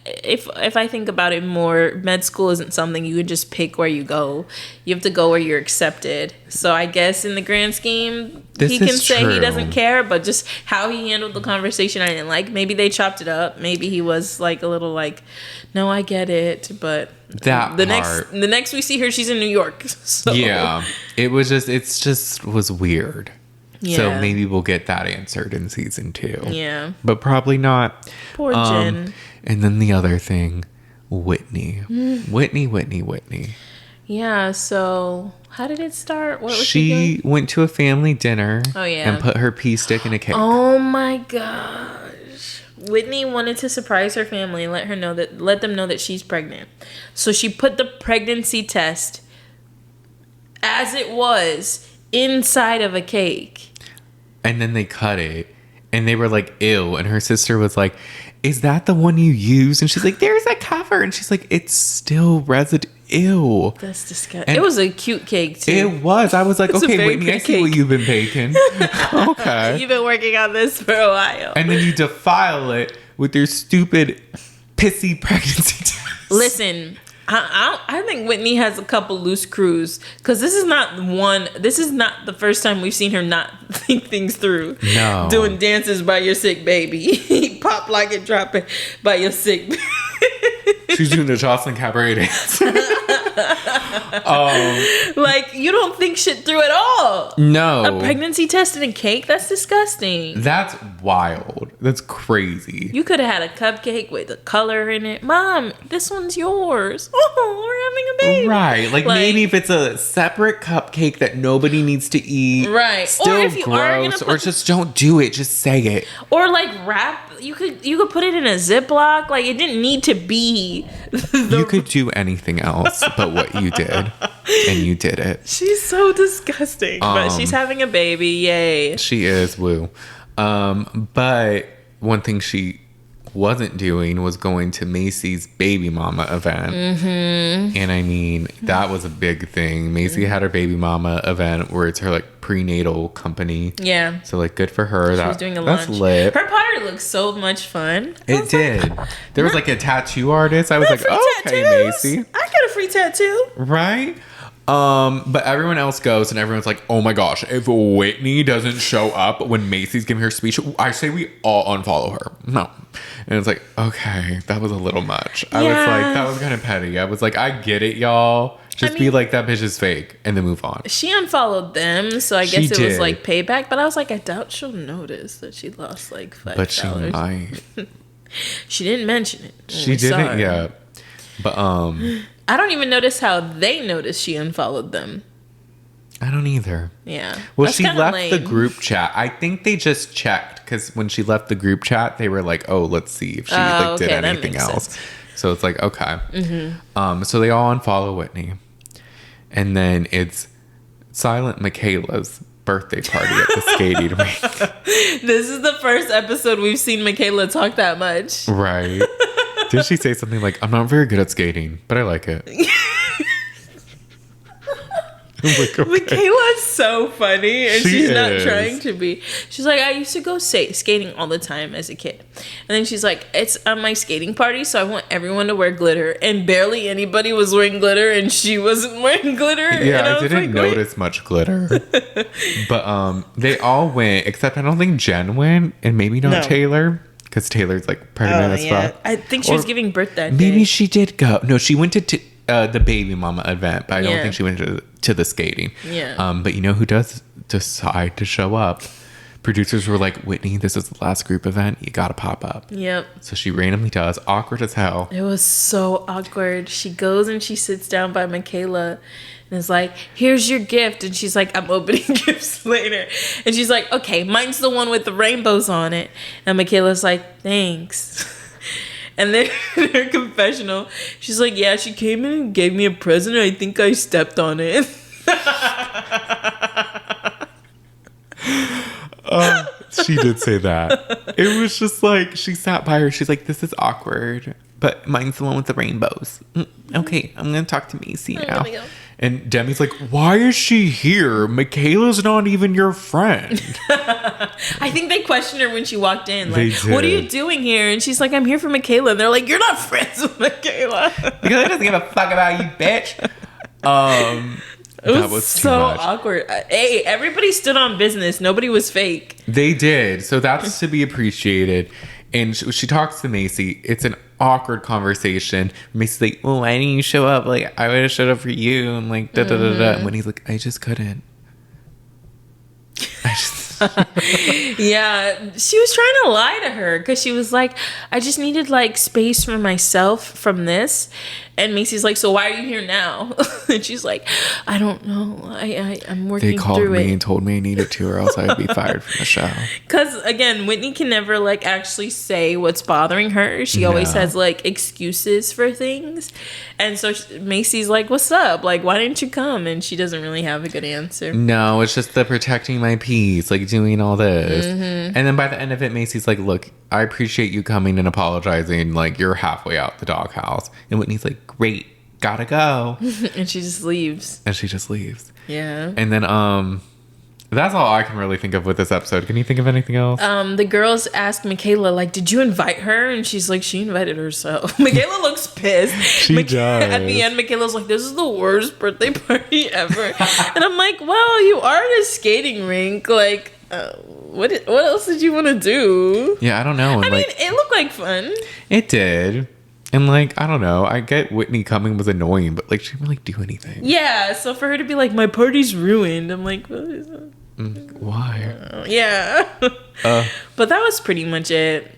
if I think about it more, med school isn't something you can just pick where you go. You have to go where you're accepted. So I guess in the grand scheme, he can say he doesn't care, but just how he handled the conversation, I didn't like. Maybe they chopped it up. Maybe he was like a little like, no, I get it, but the next we see her, she's in New York. So. Yeah, it was just weird. Yeah. So maybe we'll get that answered in season 2. Yeah, but probably not. Poor Jen. And then the other thing, Whitney. Whitney. Yeah, so how did it start? What was she went to a family dinner. Oh, yeah. And put her pea stick in a cake. Oh my gosh. Whitney wanted to surprise her family and let them know that she's pregnant. So she put the pregnancy test as it was inside of a cake. And then they cut it. And they were like, ew. And her sister was like, is that the one you use? And she's like, there's a cover. And she's like, it's still residue. Ew. That's disgusting. It was a cute cake, too. It was. I was like, okay, Whitney, I see what you've been baking. Okay. You've been working on this for a while. And then you defile it with your stupid, pissy pregnancy test. Listen, I think Whitney has a couple loose screws, because this is not the first time we've seen her not think things through. No. Doing dances by your sick baby. Pop like it, drop it by your sick baby. She's doing the Jocelyn Cabaret dance. Like, you don't think shit through at all. No. A pregnancy test and a cake? That's disgusting. That's wild. That's crazy. You could have had a cupcake with a color in it. Mom, this one's yours. Oh, we're having a baby. Right. Like maybe if it's a separate cupcake that nobody needs to eat. Right. Still or if you gross. Or just don't do it. Just say it. Or like wrap. You could put it in a Ziploc. Like, it didn't need to be. You could do anything else but what you did. And you did it. She's so disgusting. But she's having a baby. Yay. She is. Woo. But one thing she wasn't doing was going to Macy's baby mama event. Mm-hmm. And I mean, that was a big thing. Macy had her baby mama event where it's her like prenatal company. Yeah. So like good for her. She was doing a lunch. That's lit. Her pottery looks so much fun. It did. Like, there was like a tattoo artist. I was like, okay, Macy. I got a free tattoo. Right? But everyone else goes and everyone's like, oh my gosh, if Whitney doesn't show up when Macy's giving her speech, I say we all unfollow her. No. And it's like, okay, that was a little much. I was like, that was kind of petty. I was like, I get it, y'all. Just be like, that bitch is fake, and then move on. She unfollowed them, so I guess it was like payback. But I was like, I doubt she'll notice that she lost like $5. But she might. She didn't mention it. She didn't yet. But I don't even notice how they noticed she unfollowed them. I don't either. Yeah. Well, she left the group chat. I think they just checked because when she left the group chat, they were like, "Oh, let's see if she did anything else." Sense. So it's like, okay. Mm-hmm. So they all unfollow Whitney, and then it's Silent Michaela's birthday party at the skating rink. This is the first episode we've seen Michaela talk that much. Right. Did she say something like, "I'm not very good at skating, but I like it"? Like, okay. Michaela's so funny, and she's not trying to be. She's like, I used to go skating all the time as a kid, and then she's like, it's my skating party, so I want everyone to wear glitter, and barely anybody was wearing glitter, and she wasn't wearing glitter. Yeah, I didn't notice much glitter, but they all went, except I don't think Jen went, and maybe not Taylor. Because Taylor's like pregnant as fuck. I think she was giving birth that day. Maybe she did go. No, she went to the baby mama event, but I don't think she went to the skating. Yeah. But you know who does decide to show up? Producers were like, Whitney, this is the last group event. You gotta pop up. Yep. So she randomly does. Awkward as hell. It was so awkward. She goes and she sits down by Michaela and is like, here's your gift. And she's like, I'm opening gifts later. And she's like, okay, mine's the one with the rainbows on it. And Michaela's like, thanks. And then in her confessional, she's like, yeah, she came in and gave me a present and I think I stepped on it. She did say that. It was just like, she sat by her. She's like, this is awkward, but mine's the one with the rainbows. Okay, I'm going to talk to Macy now. And Demi's like, why is she here? Michaela's not even your friend. I think they questioned her when she walked in. Like, They did. what are you doing here? And she's like, I'm here for Michaela. And they're like, you're not friends with Michaela. Michaela doesn't give a fuck about you, bitch. It was so awkward. Hey, everybody stood on business. Nobody was fake. They did. So that's to be appreciated. And she talks to Macy. It's an awkward conversation. Macy's like, well, why didn't you show up? Like, I would have showed up for you. And like, da da da da. And when he's like, I just couldn't. Yeah, she was trying to lie to her because she was like, I just needed like space for myself from this. And Macy's like, so why are you here now? And she's like, I don't know. I'm working through it. They called me and told me I needed to, or else I'd be fired from the show. Because again, Whitney can never like actually say what's bothering her. She always has like excuses for things. And so Macy's like, what's up? Like, why didn't you come? And she doesn't really have a good answer. No, it's just the protecting my peace, like doing all this. And then by the end of it, Macy's like, look, I appreciate you coming and apologizing. Like, you're halfway out the doghouse. And Whitney's like, great, gotta go. And she just leaves. Yeah. And then that's all I can really think of with this episode. Can you think of anything else? The girls asked Michaela, like, did you invite her? And she's like, she invited herself. Michaela looks pissed. She does. At the end, Michaela's like, this is the worst birthday party ever. And I'm like, well, you are at a skating rink. Like, what else did you want to do? Yeah, I don't know. And I mean, it looked like fun. It did. And like, I don't know. I get Whitney coming was annoying, but like, she didn't really do anything. Yeah, so for her to be like, my party's ruined, I'm like, what is that? Why? Yeah. But that was pretty much it.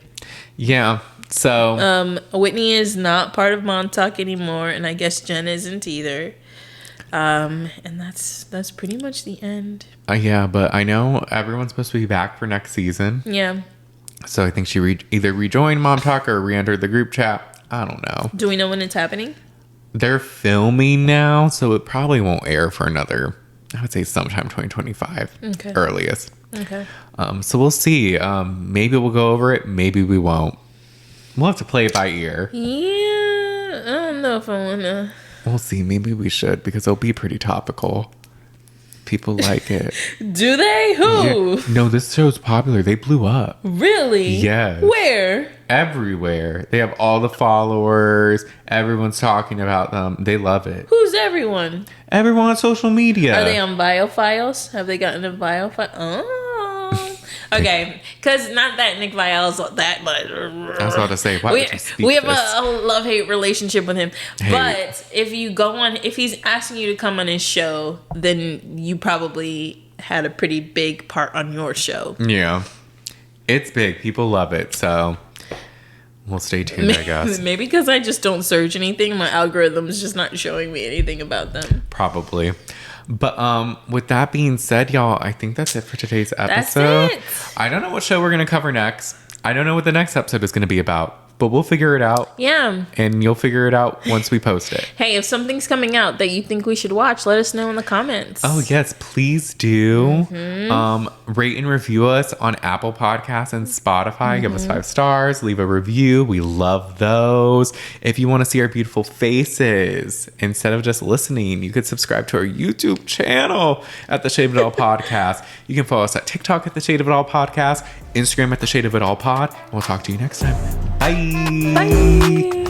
Yeah. So Whitney is not part of Montauk anymore, and I guess Jen isn't either. And that's pretty much the end. Yeah, but I know everyone's supposed to be back for next season. Yeah. So I think she either rejoined Mom Talk or re-entered the group chat. I don't know. Do we know when it's happening? They're filming now, so it probably won't air for another, I would say sometime 2025. Okay. Earliest. Okay. So we'll see. Maybe we'll go over it. Maybe we won't. We'll have to play it by ear. Yeah. I don't know if I want to. We'll see. Maybe we should, because it'll be pretty topical. People like it. Do they? Who? Yeah. No, this show's popular. They blew up. Really? Yes. Where? Everywhere. They have all the followers. Everyone's talking about them. They love it. Who's everyone? Everyone on social media. Are they on Biofiles? Have they gotten a Biofile? Oh. Okay. Because not that Nick Viall's that much. I was about to say, why would you speak we have this? a love-hate relationship with him. Hey. But if you go on, if he's asking you to come on his show, then you probably had a pretty big part on your show. Yeah. It's big. People love it. So we'll stay tuned, I guess. Maybe because I just don't search anything. My algorithm's just not showing me anything about them. Probably. But with that being said, y'all, I think that's it for today's episode. That's it. I don't know what show we're going to cover next. I don't know what the next episode is going to be about. But we'll figure it out. Yeah. And you'll figure it out once we post it. Hey, if something's coming out that you think we should watch, let us know in the comments. Oh, yes. Please do. Rate and review us on Apple Podcasts and Spotify. Give us 5 stars. Leave a review. We love those. If you want to see our beautiful faces, instead of just listening, you could subscribe to our YouTube channel at The Shade of It All Podcast. You can follow us at TikTok at The Shade of It All Podcast, Instagram at The Shade of It All Pod. And we'll talk to you next time. Bye. Bye.